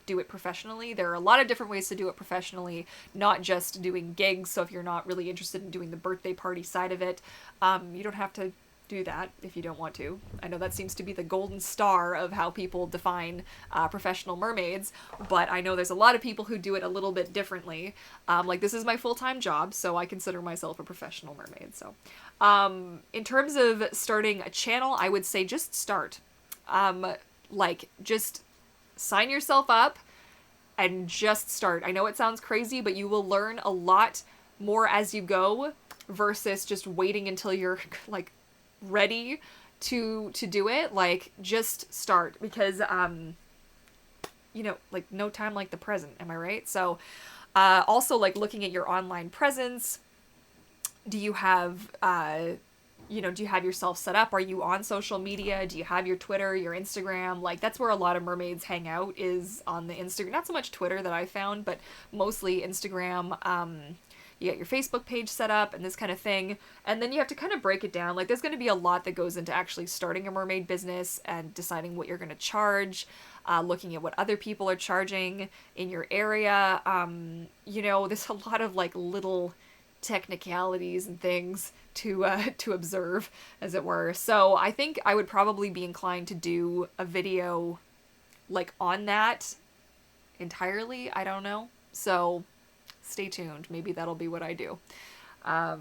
do it professionally, there are a lot of different ways to do it professionally, not just doing gigs. So if you're not really interested in doing the birthday party side of it, you don't have to do that if you don't want to. I know that seems to be the golden star of how people define professional mermaids, but I know there's a lot of people who do it a little bit differently. Like, this is my full-time job, so I consider myself a professional mermaid. So in terms of starting a channel, I would say just start. Like, just sign yourself up and just start. I know it sounds crazy, but you will learn a lot more as you go versus just waiting until you're, like, ready to do it. Like, just start, because you know, like, no time like the present, am I right? So also, like, looking at your online presence, do you have you know, do you have yourself set up? Are you on social media? Do you have your Twitter, your Instagram? Like, that's where a lot of mermaids hang out, is on the Instagram. Not so much Twitter that I found, but mostly Instagram. You get your Facebook page set up and this kind of thing. And then you have to kind of break it down. Like, there's going to be a lot that goes into actually starting a mermaid business and deciding what you're going to charge, looking at what other people are charging in your area. You know, there's a lot of, like, little technicalities and things to observe, as it were. So I think I would probably be inclined to do a video like on that entirely. I don't know. So stay tuned. Maybe that'll be what I do. I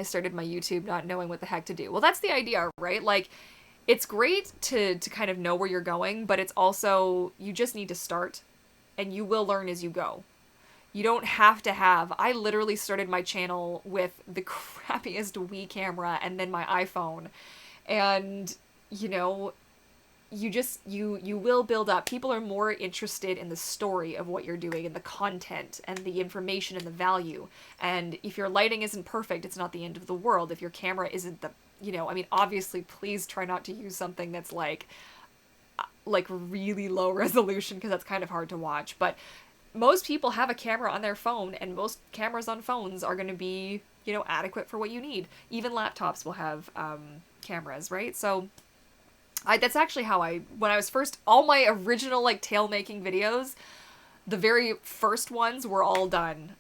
started my YouTube not knowing what the heck to do. Well, that's the idea, right? Like, it's great to kind of know where you're going, but it's also, you just need to start, and you will learn as you go. You don't have to have, I literally started my channel with the crappiest Wii camera and then my iPhone. And, you know, you will build up. People are more interested in the story of what you're doing and the content and the information and the value. And if your lighting isn't perfect, it's not the end of the world. If your camera isn't the, you know, I mean, obviously, please try not to use something that's like really low resolution, because that's kind of hard to watch. But most people have a camera on their phone, and most cameras on phones are going to be, you know, adequate for what you need. Even laptops will have cameras, right? So that's actually how when I was first, all my original like tail making videos, the very first ones were all done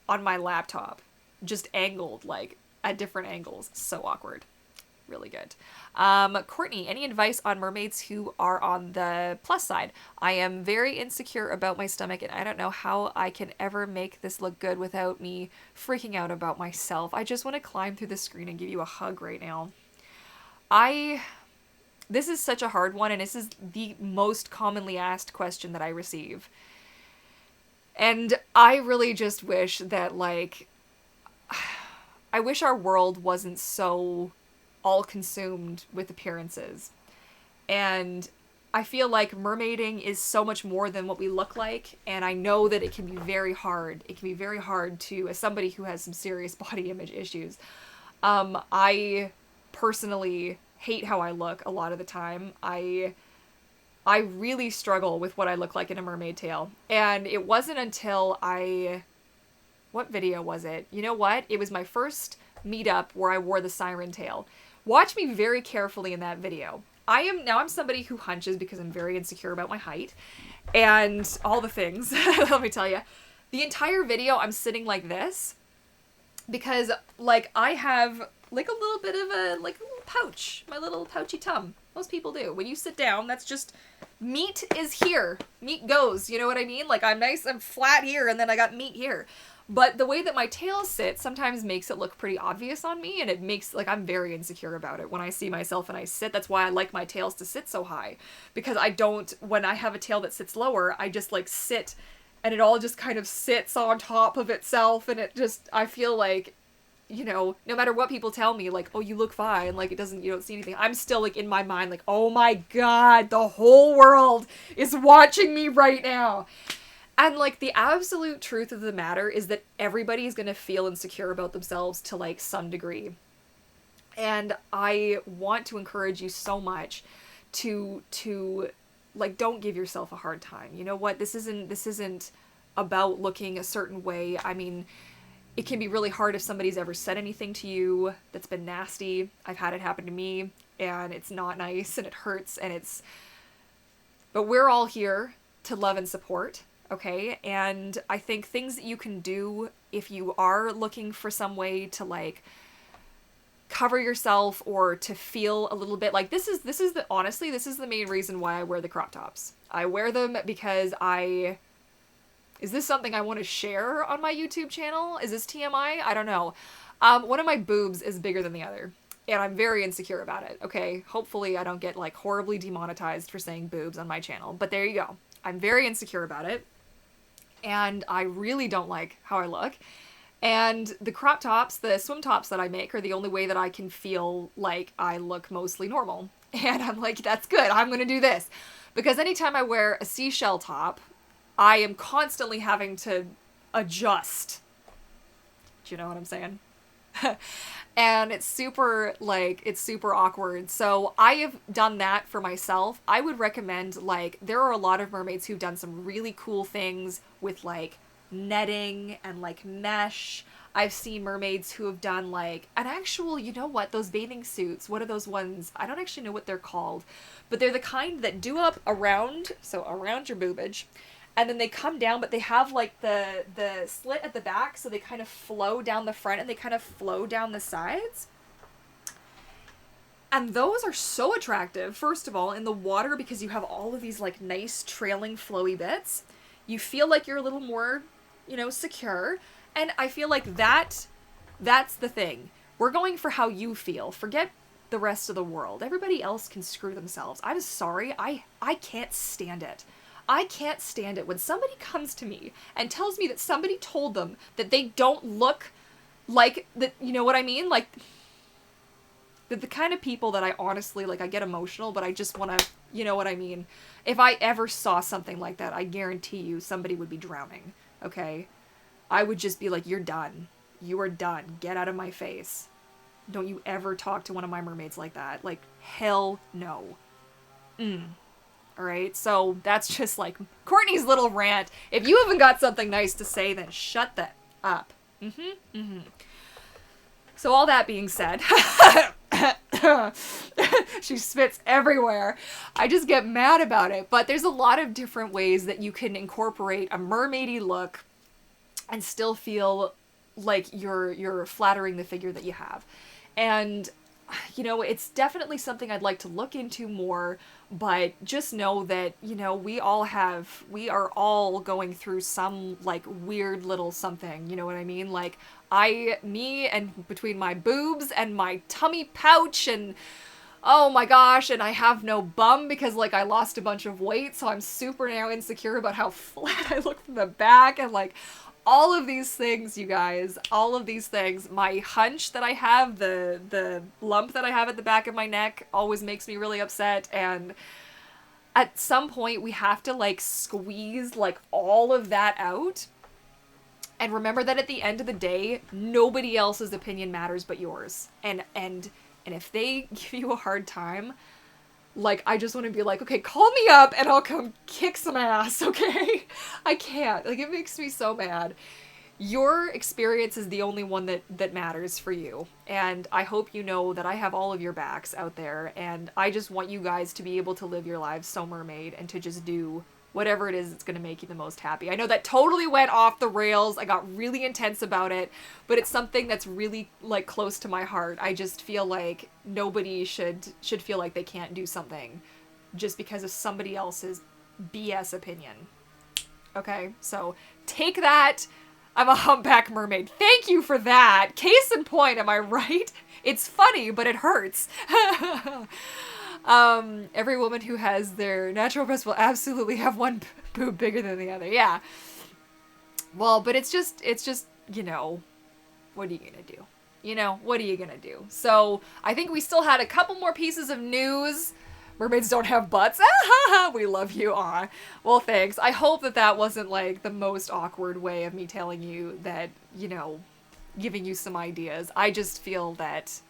on my laptop, just angled like at different angles. So awkward. Really good. Courtney, any advice on mermaids who are on the plus side? I am very insecure about my stomach, and I don't know how I can ever make this look good without me freaking out about myself. I just want to climb through the screen and give you a hug right now. This is such a hard one, and this is the most commonly asked question that I receive. And I really just wish that, like, I wish our world wasn't so all consumed with appearances. And I feel like mermaiding is so much more than what we look like, and I know that it can be very hard. It can be very hard to, as somebody who has some serious body image issues, I personally hate how I look a lot of the time. I really struggle with what I look like in a mermaid tail. And it wasn't until what video was it? You know what? It was my first meetup where I wore the siren tail. Watch me very carefully in that video. I'm somebody who hunches because I'm very insecure about my height and all the things. Let me tell you. The entire video I'm sitting like this because like I have like a little bit of a little pouch, my little pouchy tum. Most people do. When you sit down, that's just, meat is here. Meat goes, you know what I mean? Like I'm flat here and then I got meat here. But the way that my tail sits sometimes makes it look pretty obvious on me, and it makes, like, I'm very insecure about it when I see myself and I sit. That's why I like my tails to sit so high. Because when I have a tail that sits lower, I just, like, sit, and it all just kind of sits on top of itself, and I feel like, you know, no matter what people tell me, like, oh, you look fine, like, you don't see anything, I'm still, like, in my mind, like, oh my god, the whole world is watching me right now. And, like, the absolute truth of the matter is that everybody's gonna feel insecure about themselves to, like, some degree. And I want to encourage you so much to like, don't give yourself a hard time. You know what? This isn't about looking a certain way. I mean, it can be really hard if somebody's ever said anything to you that's been nasty. I've had it happen to me, and it's not nice, and it hurts, but we're all here to love and support. Okay, and I think things that you can do if you are looking for some way to, like, cover yourself or to feel a little bit like this is the main reason why I wear the crop tops. I wear them because is this something I want to share on my YouTube channel? Is this TMI? I don't know. One of my boobs is bigger than the other, and I'm very insecure about it, okay? Hopefully I don't get, like, horribly demonetized for saying boobs on my channel, but there you go. I'm very insecure about it. And I really don't like how I look. And the crop tops, the swim tops that I make are the only way that I can feel like I look mostly normal. And I'm like, that's good, I'm gonna do this. Because anytime I wear a seashell top, I am constantly having to adjust. Do you know what I'm saying? And it's super awkward. So I have done that for myself. I would recommend, like, there are a lot of mermaids who've done some really cool things with, like, netting and, like, mesh. I've seen mermaids who have done, like, an actual, you know what, those bathing suits. What are those ones? I don't actually know what they're called. But they're the kind that do up around your boobage. and then they come down, but they have like the slit at the back, so they kind of flow down the front and they kind of flow down the sides. And those are so attractive, first of all, in the water, because you have all of these like nice trailing flowy bits. You feel like you're a little more, you know, secure. And I feel like that's the thing. We're going for how you feel. Forget the rest of the world. Everybody else can screw themselves. I'm sorry. I can't stand it. I can't stand it when somebody comes to me and tells me that somebody told them that they don't look like that, you know what I mean? Like, the kind of people that I honestly, like, I get emotional, but I just want to, you know what I mean? If I ever saw something like that, I guarantee you somebody would be drowning, okay? I would just be like, you're done. You are done. Get out of my face. Don't you ever talk to one of my mermaids like that. Like, hell no. Alright, so that's just like Courtney's little rant. If you haven't got something nice to say, then shut that up. So all that being said, she spits everywhere. I just get mad about it. But there's a lot of different ways that you can incorporate a mermaidy look and still feel like you're flattering the figure that you have. And, you know, it's definitely something I'd like to look into more, but just know that, you know, we are all going through some, like, weird little something, you know what I mean? Like, me and between my boobs and my tummy pouch and, oh my gosh, and I have no bum because, like, I lost a bunch of weight, so I'm super now insecure about how flat I look from the back, and, like, all of these things, you guys, all of these things. My hunch that I have, the lump that I have at the back of my neck always makes me really upset, and at some point we have to, like, squeeze, like, all of that out. And remember that at the end of the day, nobody else's opinion matters but yours. And if they give you a hard time, like, I just want to be like, okay, call me up and I'll come kick some ass, okay? I can't. Like, it makes me so mad. Your experience is the only one that matters for you. And I hope you know that I have all of your backs out there. And I just want you guys to be able to live your lives so mermaid and to just do whatever it is that's going to make you the most happy. I know that totally went off the rails. I got really intense about it, but it's something that's really, like, close to my heart. I just feel like nobody should feel like they can't do something just because of somebody else's BS opinion. Okay, so take that. I'm a humpback mermaid. Thank you for that. Case in point, am I right? It's funny, but it hurts. Every woman who has their natural breast will absolutely have one boob bigger than the other. Yeah. Well, but it's just, you know, what are you gonna do? You know, what are you gonna do? So, I think we still had a couple more pieces of news. Mermaids don't have butts. We love you. Aw. Well, thanks. I hope that wasn't, like, the most awkward way of me telling you that, you know, giving you some ideas. I just feel that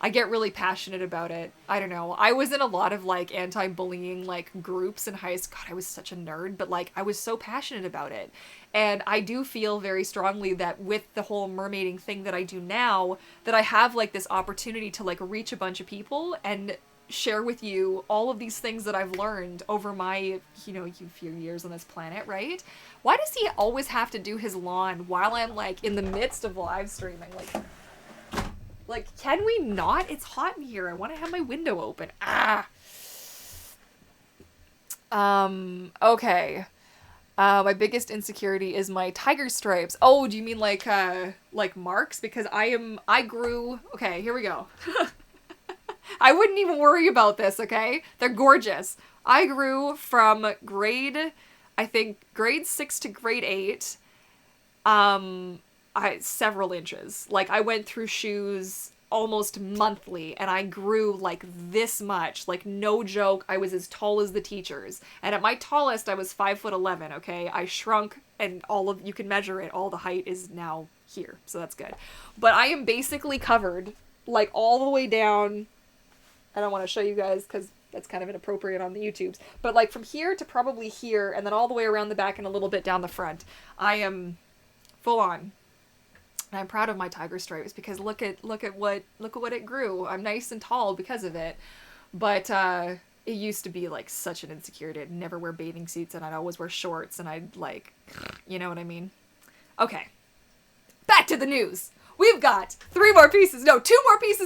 I get really passionate about it. I don't know. I was in a lot of, like, anti-bullying, like, groups in high school. God, I was such a nerd, but, like, I was so passionate about it. And I do feel very strongly that with the whole mermaiding thing that I do now, that I have, like, this opportunity to, like, reach a bunch of people and share with you all of these things that I've learned over my, you know, few years on this planet, right? Why does he always have to do his lawn while I'm, like, in the midst of live streaming? Like, can we not? It's hot in here. I want to have my window open. Okay. My biggest insecurity is my tiger stripes. Oh, do you mean like marks? Because I grew... Okay, here we go. I wouldn't even worry about this, okay? They're gorgeous. I grew from grade 6 to grade 8, several inches. Like, I went through shoes almost monthly, and I grew, like, this much. Like, no joke, I was as tall as the teachers. And at my tallest, I was 5'11", okay? I shrunk, and you can measure it, all the height is now here, so that's good. But I am basically covered, like, all the way down. I don't want to show you guys, because that's kind of inappropriate on the YouTubes. But, like, from here to probably here, and then all the way around the back and a little bit down the front, I am full on. And I'm proud of my tiger stripes because look at what it grew. I'm nice and tall because of it. But it used to be like such an insecurity. I'd never wear bathing suits and I'd always wear shorts and I'd like, you know what I mean? Okay. Back to the news. We've got 2 more pieces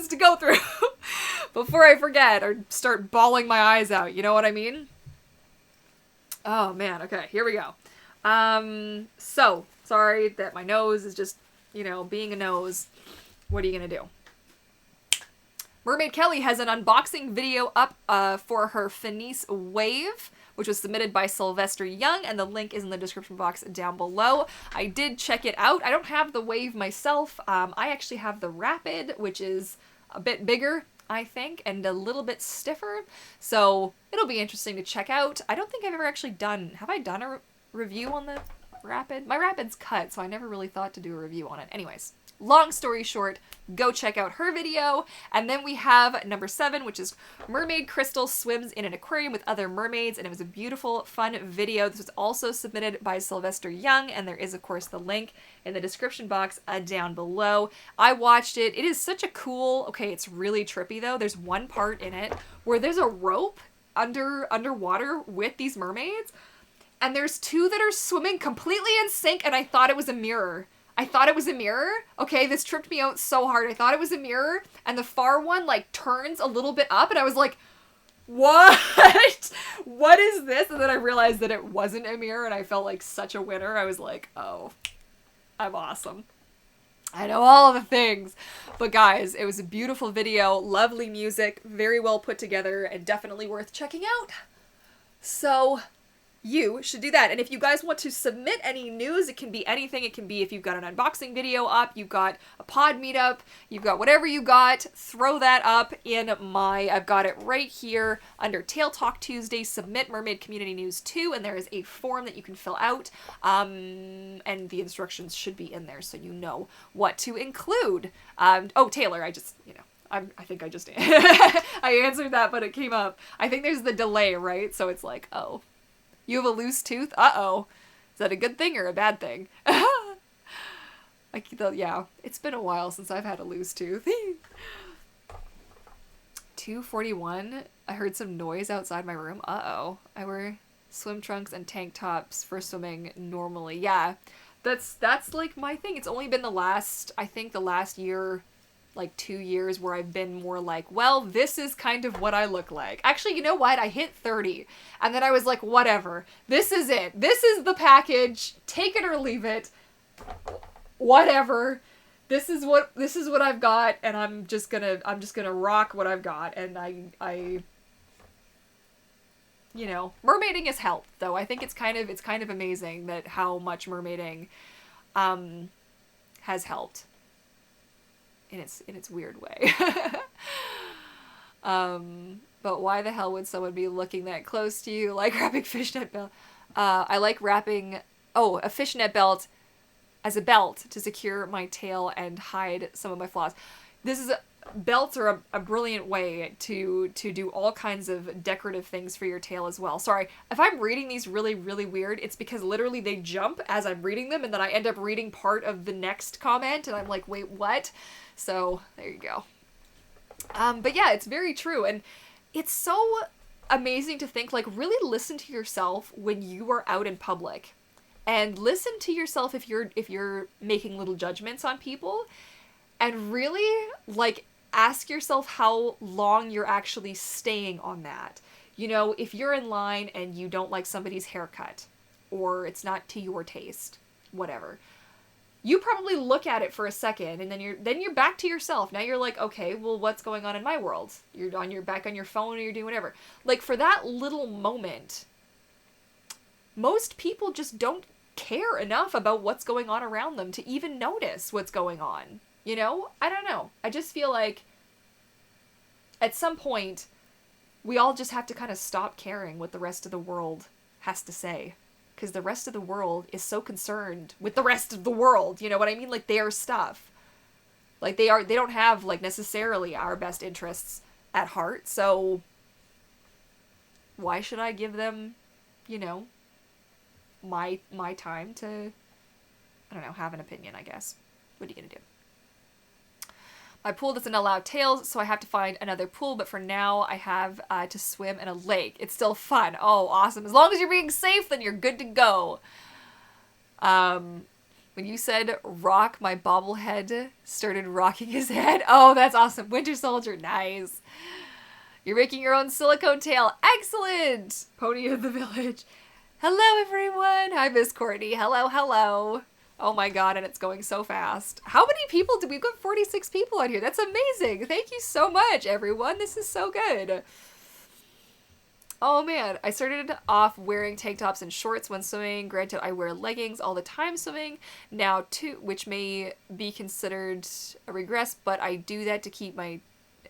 to go through before I forget or start bawling my eyes out. You know what I mean? Oh man. Okay, here we go. So sorry that my nose is just, you know, being a nose. What are you gonna do? Mermaid Kelly has an unboxing video up for her FINIS Wave, which was submitted by Sylvester Young, and the link is in the description box down below. I did check it out. I don't have the Wave myself. I actually have the Rapid, which is a bit bigger, I think, and a little bit stiffer. So it'll be interesting to check out. I don't think I've ever actually have I done a review on the Rapid? My Rapid's cut, so I never really thought to do a review on it. Anyways. Long story short, go check out her video. And then we have number 7, which is Mermaid Crystal swims in an aquarium with other mermaids, and it was a beautiful, fun video. This was also submitted by Sylvester Young, and there is, of course, the link in the description box down below. I watched it. It is such a cool... Okay, it's really trippy, though. There's one part in it where there's a rope underwater with these mermaids, and there's 2 that are swimming completely in sync, and I thought it was a mirror. Okay, this tripped me out so hard. I thought it was a mirror, and the far one, like, turns a little bit up, and I was like, what? What is this? And then I realized that it wasn't a mirror, and I felt like such a winner. I was like, oh, I'm awesome. I know all the things. But guys, it was a beautiful video, lovely music, very well put together, and definitely worth checking out. So... you should do that. And if you guys want to submit any news, it can be anything. It can be if you've got an unboxing video up, you've got a pod meetup, you've got whatever you got, throw that up in I've got it right here under Tail Talk Tuesday, Submit Mermaid Community News 2, and there is a form that you can fill out, and the instructions should be in there so you know what to include. Oh, Taylor, I just, you know, I think I just, I answered that, but it came up. I think there's the delay, right? So it's like, oh. You have a loose tooth? Uh-oh. Is that a good thing or a bad thing? Yeah, it's been a while since I've had a loose tooth. 2:41. I heard some noise outside my room. Uh-oh. I wear swim trunks and tank tops for swimming normally. Yeah, that's like my thing. It's only been the last year, like 2 years, where I've been more like, well, this is kind of what I look like. Actually, you know what? I hit 30, and then I was like, whatever. This is it. This is the package. Take it or leave it. Whatever. This is what I've got, and I'm just gonna rock what I've got. And I you know, mermaiding has helped, though. I think it's kind of amazing that how much mermaiding has helped. In its weird way. But why the hell would someone be looking that close to you? Like wrapping fishnet belt. I like wrapping a fishnet belt as a belt to secure my tail and hide some of my flaws. Belts are a brilliant way to do all kinds of decorative things for your tail as well. Sorry, if I'm reading these really, really weird, it's because literally they jump as I'm reading them, and then I end up reading part of the next comment, and I'm like, wait, what? So, there you go. But yeah, it's very true, and it's so amazing to think, like, really listen to yourself when you are out in public. And listen to yourself if you're making little judgments on people, and really, like, ask yourself how long you're actually staying on that. You know, if you're in line and you don't like somebody's haircut, or it's not to your taste, whatever, you probably look at it for a second, and then you're back to yourself. Now you're like, okay, well, what's going on in my world? You're back on your phone, or you're doing whatever. Like, for that little moment, most people just don't care enough about what's going on around them to even notice what's going on. You know? I don't know. I just feel like at some point, we all just have to kind of stop caring what the rest of the world has to say. Because the rest of the world is so concerned with the rest of the world. You know what I mean? Like, their stuff. Like, they don't have, like, necessarily our best interests at heart. So, why should I give them, you know, my time to, I don't know, have an opinion, I guess. What are you gonna do? My pool doesn't allow tails, so I have to find another pool, but for now I have to swim in a lake. It's still fun. Oh, awesome. As long as you're being safe, then you're good to go. When you said rock, my bobblehead started rocking his head. Oh, that's awesome. Winter Soldier, nice. You're making your own silicone tail. Excellent! Pony of the village. Hello, everyone. Hi, Miss Courtney. Hello, hello. Oh my god, and it's going so fast. How many people we've got 46 people on here. That's amazing. Thank you so much, everyone. This is so good. Oh man, I started off wearing tank tops and shorts when swimming. Granted, I wear leggings all the time swimming now too, which may be considered a regress, but I do that to keep my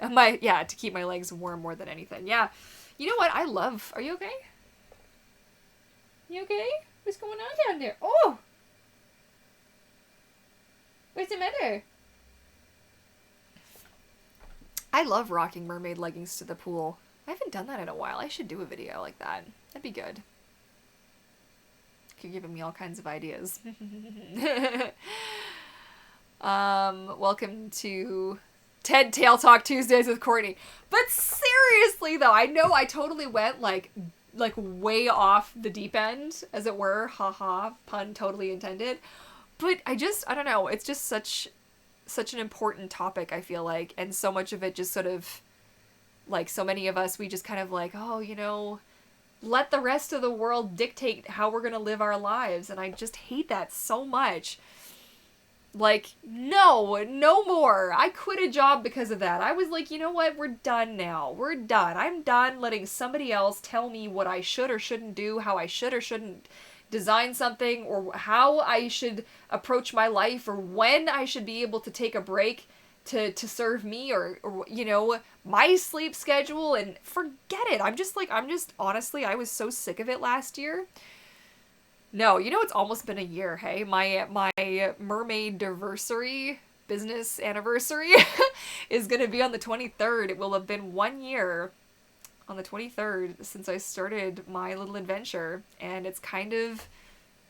legs warm more than anything. Yeah. You know what? Are you okay? You okay? What's going on down there? Oh! What's the matter? I love rocking mermaid leggings to the pool. I haven't done that in a while. I should do a video like that. That'd be good. You're giving me all kinds of ideas. Welcome to TED Tail Talk Tuesdays with Courtney. But seriously though, I know I totally went like way off the deep end, as it were. Haha, pun totally intended. But I don't know, it's just such an important topic, I feel like, and so much of it just sort of, like, so many of us, we just kind of like, oh, you know, let the rest of the world dictate how we're gonna live our lives, and I just hate that so much. Like, no more. I quit a job because of that. I was like, you know what, we're done now. We're done. I'm done letting somebody else tell me what I should or shouldn't do, how I should or shouldn't design something, or how I should approach my life, or when I should be able to take a break to serve me, or you know, my sleep schedule, and forget it. I'm just honestly, I was so sick of it last year. No, you know, it's almost been a year, hey? My mermaid anniversary, business anniversary, is gonna be on the 23rd. It will have been 1 year on the 23rd since I started my little adventure, and it's kind of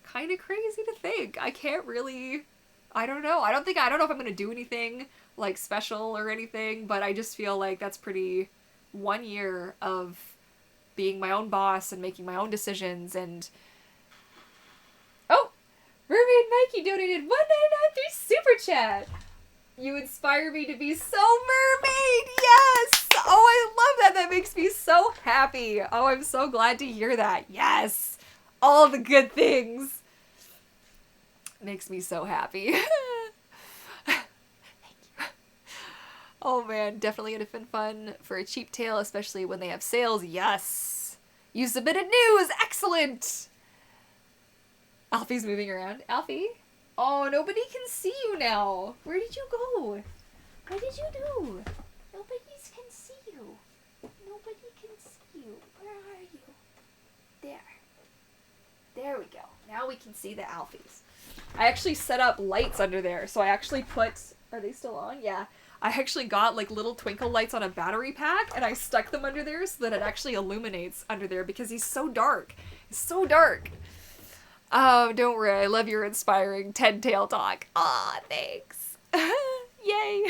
crazy to think. I can't really, I don't know. I don't know if I'm gonna do anything like special or anything, but I just feel like that's pretty 1 year of being my own boss and making my own decisions. And oh, Mermaid Mikey donated $1.99 through Super Chat. You inspire me to be so mermaid. Yes. Oh, I love that. That makes me so happy. Oh, I'm so glad to hear that. Yes. All the good things. Makes me so happy. Thank you. Oh man, definitely gonna FinFun for a cheap tail, especially when they have sales. Yes. You submitted news. Excellent. Alfie's moving around. Alfie? Oh, nobody can see you now. Where did you go? What did you do? Nobody can see you. Nobody can see you. Where are you? There. There we go. Now we can see the Alfies. I actually set up lights under there. So I actually put... Are they still on? Yeah. I actually got like little twinkle lights on a battery pack, and I stuck them under there so that it actually illuminates under there, because he's so dark. It's so dark. Oh, don't worry. I love your inspiring TED Tail talk. Aw, thanks. Yay.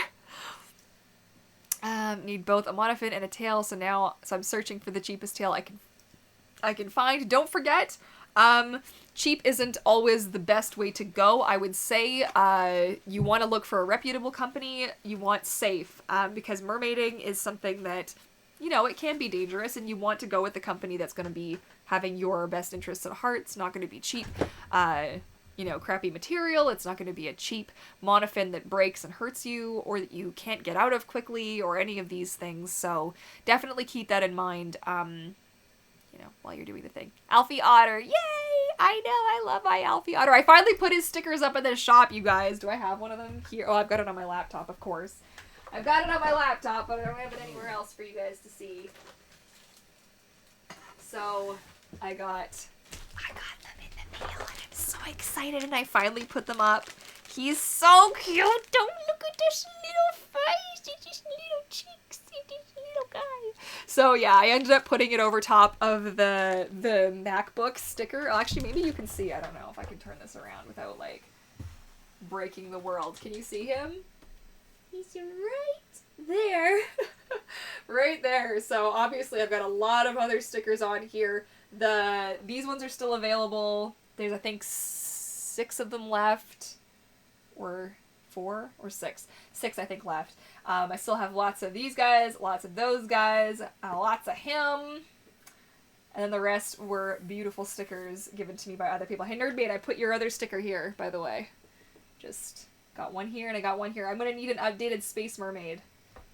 Need both a monofin and a tail, so I'm searching for the cheapest tail I can find. Don't forget, cheap isn't always the best way to go. I would say you want to look for a reputable company. You want safe, because mermaiding is something that, you know, it can be dangerous, and you want to go with the company that's going to be having your best interests at heart. It's not going to be cheap, you know, crappy material. It's not going to be a cheap monofin that breaks and hurts you, or that you can't get out of quickly, or any of these things. So definitely keep that in mind, you know, while you're doing the thing. Alfie Otter, yay! I know, I love my Alfie Otter. I finally put his stickers up in the shop, you guys. Do I have one of them here? Oh, I've got it on my laptop, of course. I've got it on my laptop, but I don't have it anywhere else for you guys to see. So I got them in the mail, and I'm so excited, and I finally put them up. He's so cute. Don't look at this little face. It's just little cheeks. It's just little guy. So yeah, I ended up putting it over top of the MacBook sticker. Actually, maybe you can see. I don't know if I can turn this around without like breaking the world. Can you see him? He's right there. Right there. So obviously I've got a lot of other stickers on here. These ones are still available. There's, I think, 6 of them left. Or 4 or 6. 6, I think, left. I still have lots of these guys, lots of those guys, lots of him. And then the rest were beautiful stickers given to me by other people. Hey, Nerdbait, I put your other sticker here, by the way. Just got one here and I got one here. I'm going to need an updated Space Mermaid.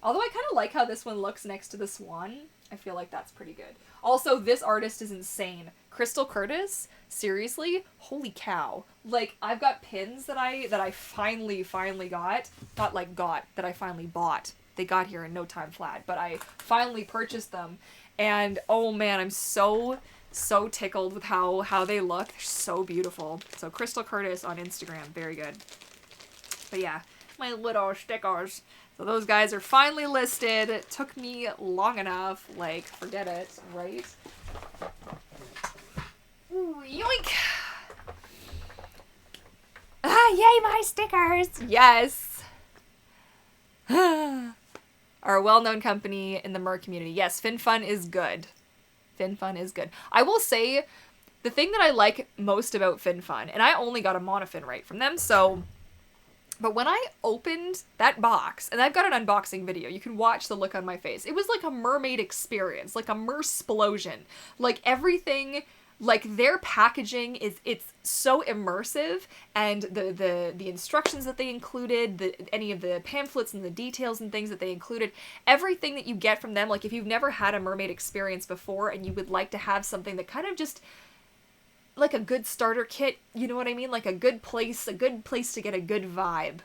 Although I kind of like how this one looks next to the swan. I feel like that's pretty good. Also, this artist is insane. Crystal Curtis? Seriously? Holy cow. Like, I've got pins that I finally got. Not like got, that I finally bought. They got here in no time flat, but I finally purchased them. And oh man, I'm so tickled with how they look. They're so beautiful. So Crystal Curtis on Instagram, very good. But yeah, my little stickers. So those guys are finally listed. It took me long enough. Like, forget it, right? Ooh, yoink! Ah, yay, my stickers! Yes! Our well-known company in the Mer community. Yes, FinFun is good. FinFun is good. I will say, the thing that I like most about FinFun, and I only got a monofin right from them, so... But when I opened that box, and I've got an unboxing video, you can watch the look on my face. It was like a mermaid experience, like a mersplosion. Like everything, like their packaging it's so immersive, and the instructions that they included, any of the pamphlets and the details and things that they included, everything that you get from them, like if you've never had a mermaid experience before and you would like to have something that kind of just like a good starter kit, you know what I mean? Like a good place to get a good vibe.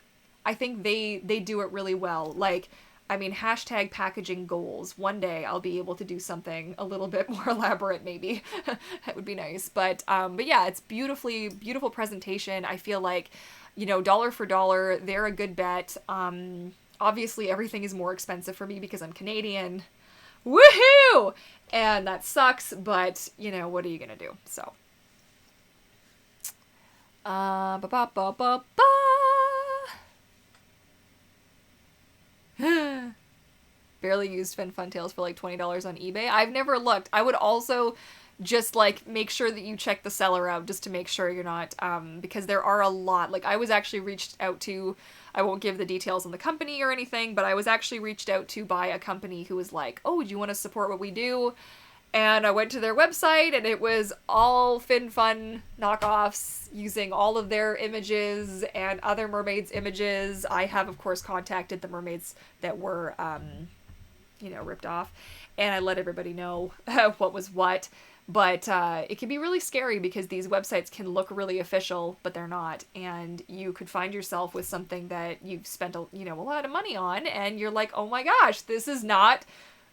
I think they do it really well. Like, I mean, hashtag packaging goals. One day I'll be able to do something a little bit more elaborate, maybe. That would be nice. But yeah, it's beautiful presentation. I feel like, you know, dollar for dollar, they're a good bet. Obviously everything is more expensive for me because I'm Canadian. Woohoo! And that sucks, but, you know, what are you gonna do? So. Barely used FinFun tails for like $20 on eBay. I've never looked. I would also just like make sure that you check the seller out just to make sure you're not, because there are a lot. Like I was actually reached out to, I won't give the details on the company or anything, but I was actually reached out to by a company who was like, oh, do you want to support what we do? And I went to their website, and it was all FinFun knockoffs using all of their images and other mermaids' images. I have, of course, contacted the mermaids that were, you know, ripped off, and I let everybody know what was what. But it can be really scary because these websites can look really official, but they're not. And you could find yourself with something that you've spent, a lot of money on, and you're like, oh my gosh, this is not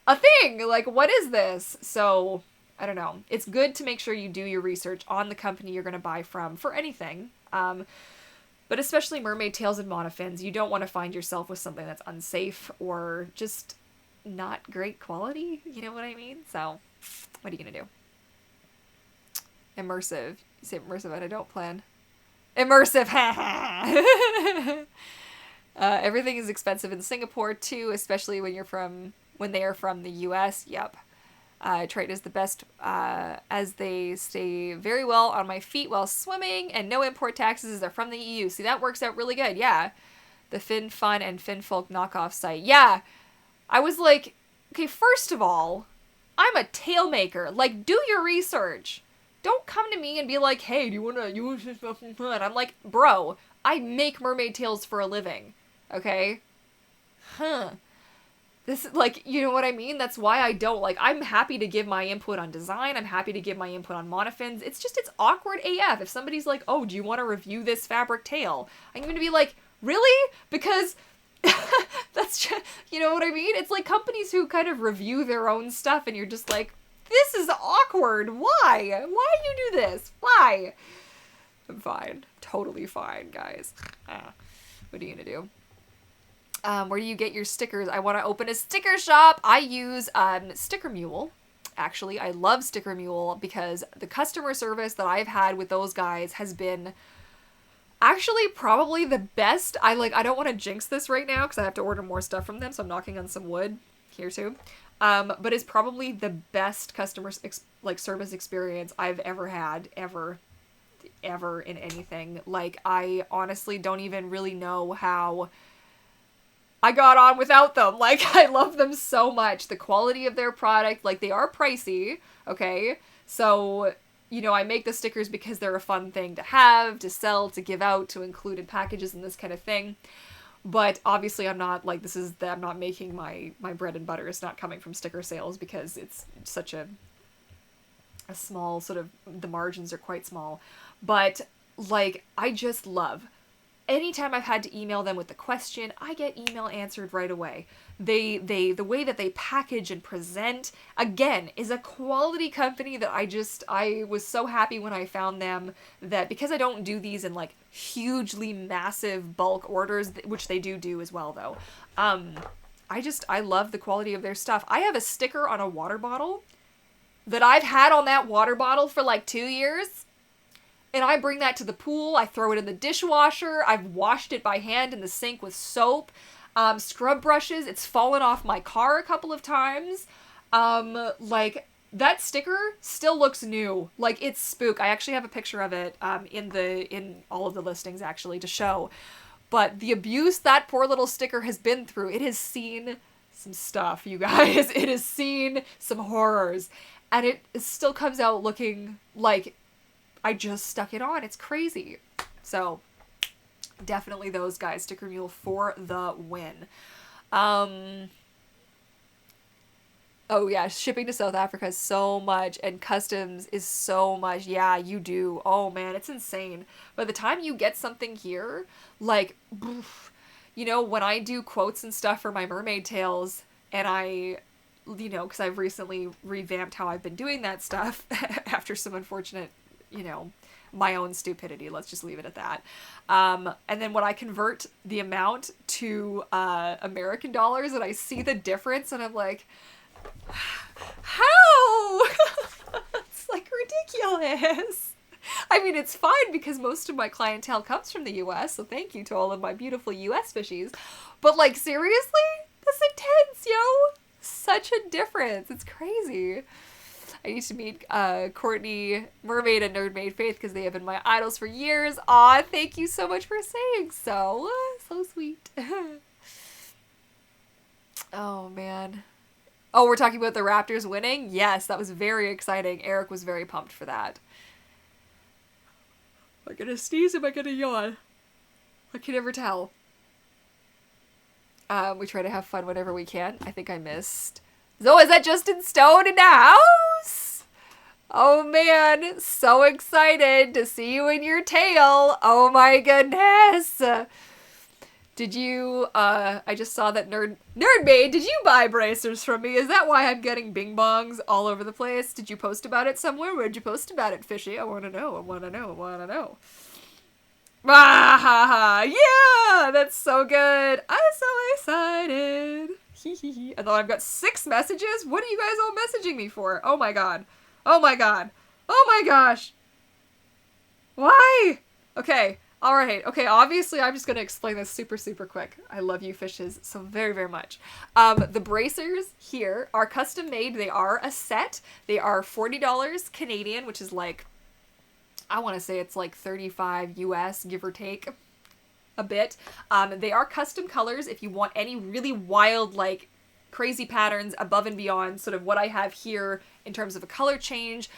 a thing. Like, what is this? So, I don't know. It's good to make sure you do your research on the company you're going to buy from for anything. But especially mermaid tails and monofins, you don't want to find yourself with something that's unsafe or just not great quality. You know what I mean? So, what are you going to do? Immersive. You say immersive and I don't plan. Immersive! Everything is expensive in Singapore, too, especially when they are from the US. Yep. Trade is the best, as they stay very well on my feet while swimming, and no import taxes. They're from the EU. See, that works out really good. Yeah. The FinFun and FinFolk knockoff site. Yeah. I was like, okay, first of all, I'm a tail maker. Like, do your research. Don't come to me and be like, hey, do you want to, and I'm like, bro, I make mermaid tails for a living. Okay? This, like, you know what I mean? That's why I don't, like, I'm happy to give my input on design. I'm happy to give my input on monofins. It's just, it's awkward AF. If somebody's like, oh, do you want to review this fabric tail? I'm going to be like, really? Because that's just, you know what I mean? It's like companies who kind of review their own stuff and you're just like, this is awkward. Why? Why do you do this? Why? I'm fine. Totally fine, guys. What are you going to do? Where do you get your stickers? I want to open a sticker shop. I use Sticker Mule. Actually, I love Sticker Mule because the customer service that I've had with those guys has been Actually, probably the best. I don't want to jinx this right now because I have to order more stuff from them, so I'm knocking on some wood here too. But it's probably the best customer service experience I've ever had, ever in anything. Like, I honestly don't even really know how I got on without them. Like, I love them so much. The quality of their product, like, they are pricey, okay? So, you know, I make the stickers because they're a fun thing to have, to sell, to give out, to include in packages and this kind of thing. But obviously I'm not, like, I'm not making my bread and butter. It's not coming from sticker sales because it's such a small sort of, the margins are quite small. But, like, I just love, anytime I've had to email them with the question, I get email answered right away. The way that they package and present, again, is a quality company that I was so happy when I found them, that because I don't do these in, like, hugely massive bulk orders, which they do as well, though. I love the quality of their stuff. I have a sticker on a water bottle that I've had on that water bottle for like 2 years. And I bring that to the pool. I throw it in the dishwasher. I've washed it by hand in the sink with soap. Scrub brushes. It's fallen off my car a couple of times. Like, that sticker still looks new. Like, it's spook. I actually have a picture of it in all of the listings, actually, to show. But the abuse that poor little sticker has been through, it has seen some stuff, you guys. It has seen some horrors. And it still comes out looking like I just stuck it on. It's crazy. So, definitely those guys. Sticker Mule for the win. Oh yeah, shipping to South Africa is so much, and customs is so much. Yeah, you do. Oh man, it's insane. By the time you get something here, like, you know, when I do quotes and stuff for my mermaid tales, and I, you know, because I've recently revamped how I've been doing that stuff after some unfortunate, you know, my own stupidity. Let's just leave it at that. And then when I convert the amount to American dollars and I see the difference, and I'm like, how? It's like ridiculous. I mean, it's fine because most of my clientele comes from the US, so thank you to all of my beautiful US fishies. But, like, seriously? That's intense, yo! Such a difference. It's crazy. I used to meet Courtney, Mermaid, and Nerdmaid Faith because they have been my idols for years. Aw, thank you so much for saying so. So sweet. Oh, man. Oh, we're talking about the Raptors winning? Yes, that was very exciting. Eric was very pumped for that. Am I gonna sneeze? Am I gonna yawn? I can never tell. We try to have fun whenever we can. I think I missed. So is that Justin Stone in the house? Oh man, so excited to see you in your tail. Oh my goodness. Did you, I just saw that Nerdmaid, did you buy bracers from me? Is that why I'm getting bing bongs all over the place? Did you post about it somewhere? Where'd you post about it, Fishy? I wanna know, I wanna know, I wanna know. Ah, ha, ha. Yeah, that's so good. I'm so excited. And then I've got 6 messages. What are you guys all messaging me for? Oh my god. Oh my god. Oh my gosh. Why? Okay. Alright. Okay, obviously I'm just going to explain this super, super quick. I love you fishes so very, very much. The bracers here are custom made. They are a set. They are $40 Canadian, which is like, I want to say it's like 35 US, give or take a bit. They are custom colors if you want any really wild, like, crazy patterns above and beyond sort of what I have here in terms of a color change.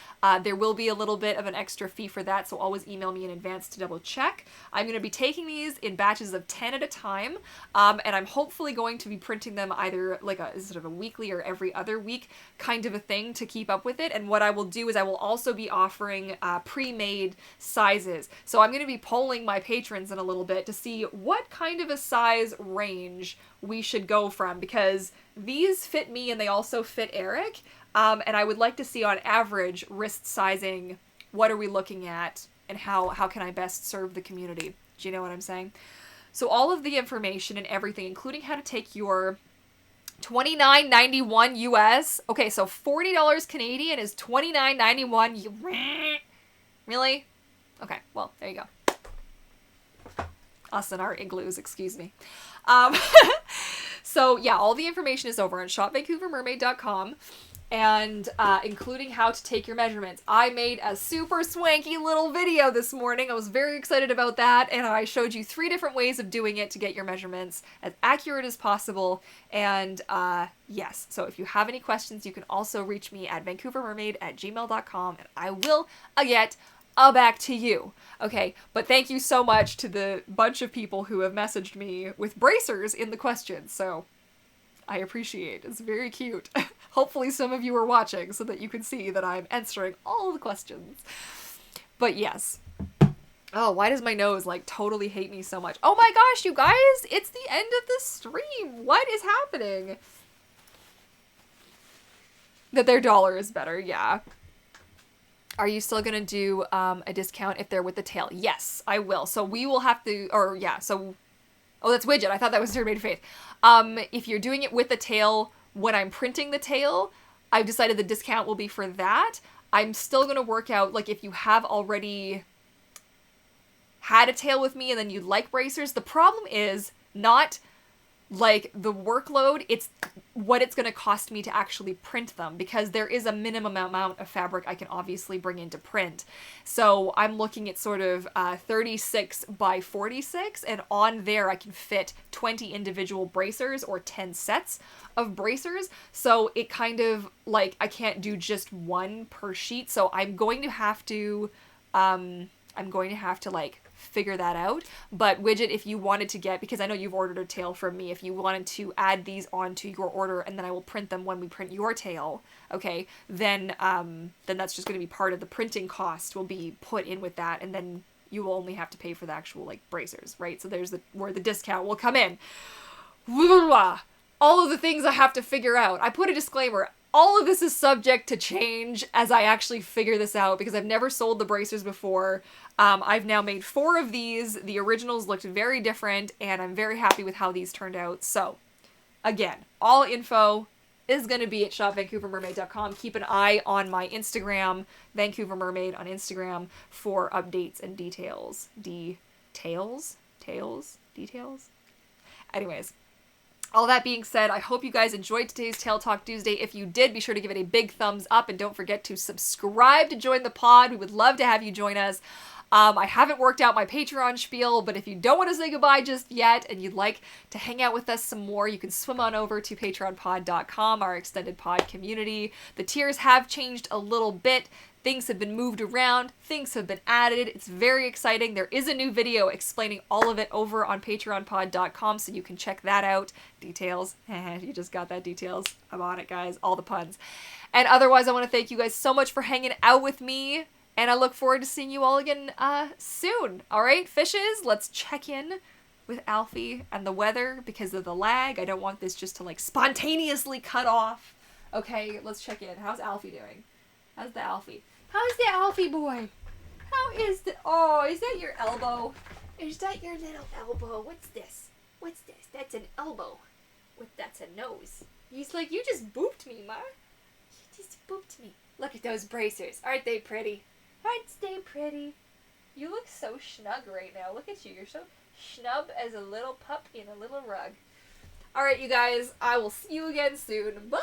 There will be a little bit of an extra fee for that, so always email me in advance to double check. I'm going to be taking these in batches of 10 at a time, and I'm hopefully going to be printing them either like a sort of a weekly or every other week kind of a thing to keep up with it. And what I will do is I will also be offering pre-made sizes. So I'm going to be polling my patrons in a little bit to see what kind of a size range we should go from, because these fit me and they also fit Eric. And I would like to see on average wrist sizing, what are we looking at, and how can I best serve the community? Do you know what I'm saying? So all of the information and everything, including how to take your $29.91 US. Okay, so $40 Canadian is $29.91. Really? Okay, well, there you go. Us and our igloos, excuse me. So yeah, all the information is over on shopvancouvermermaid.com. And including how to take your measurements. I made a super swanky little video this morning. I was very excited about that, and I showed you 3 different ways of doing it to get your measurements as accurate as possible. And yes, so if you have any questions, you can also reach me at vancouvermermaid@gmail.com, and I will get back to you. Okay, but thank you so much to the bunch of people who have messaged me with bracers in the questions, so I appreciate it. It's very cute. Hopefully some of you are watching so that you can see that I'm answering all of the questions. But yes. Oh, why does my nose like totally hate me so much? Oh my gosh, you guys, it's the end of the stream. What is happening? That their dollar is better, yeah. Are you still gonna do a discount if they're with the tail? Yes, I will. So we will have to, or yeah, so, oh, that's Widget. I thought that was Mermaid Faith. If you're doing it with the tail, when I'm printing the tail, I've decided the discount will be for that. I'm still going to work out, like, if you have already had a tail with me and then you like bracers, the problem is not, like, the workload, it's what it's going to cost me to actually print them, because there is a minimum amount of fabric I can obviously bring in to print. So I'm looking at sort of 36 by 46, and on there I can fit 20 individual bracers or 10 sets of bracers. So it kind of, like, I can't do just one per sheet, so I'm going to have to, like, figure that out. But Widget, if you wanted to get, because I know you've ordered a tail from me, if you wanted to add these onto your order and then I will print them when we print your tail, okay, then that's just going to be part of the printing cost will be put in with that, and then you will only have to pay for the actual, like, bracers, right? So there's where the discount will come in. All of the things I have to figure out. I put a disclaimer. All of this is subject to change as I actually figure this out, because I've never sold the bracers before. I've now made 4 of these. The originals looked very different, and I'm very happy with how these turned out. So, again, all info is going to be at shopvancouvermermaid.com. Keep an eye on my Instagram, Vancouver Mermaid on Instagram, for updates and details. Details? Anyways. All that being said, I hope you guys enjoyed today's Tail Talk Tuesday. If you did, be sure to give it a big thumbs up, and don't forget to subscribe to join the pod. We would love to have you join us. I haven't worked out my Patreon spiel, but if you don't want to say goodbye just yet and you'd like to hang out with us some more, you can swim on over to patreonpod.com, our extended pod community. The tiers have changed a little bit. Things have been moved around, things have been added. It's very exciting. There is a new video explaining all of it over on patreonpod.com, so you can check that out. Details. You just got that, details. I'm on it, guys. All the puns. And otherwise, I want to thank you guys so much for hanging out with me, and I look forward to seeing you all again soon. All right, fishes, let's check in with Alfie and the weather because of the lag. I don't want this just to, like, spontaneously cut off. Okay, let's check in. How's Alfie doing? How's the Alfie? How's the Alfie boy? How is the... Oh, is that your elbow? Is that your little elbow? What's this? What's this? That's an elbow. That's a nose. He's like, you just booped me, Ma. You just booped me. Look at those bracers. Aren't they pretty? Aren't they pretty? You look so snug right now. Look at you. You're so snub as a little pup in a little rug. Alright, you guys. I will see you again soon. Bye!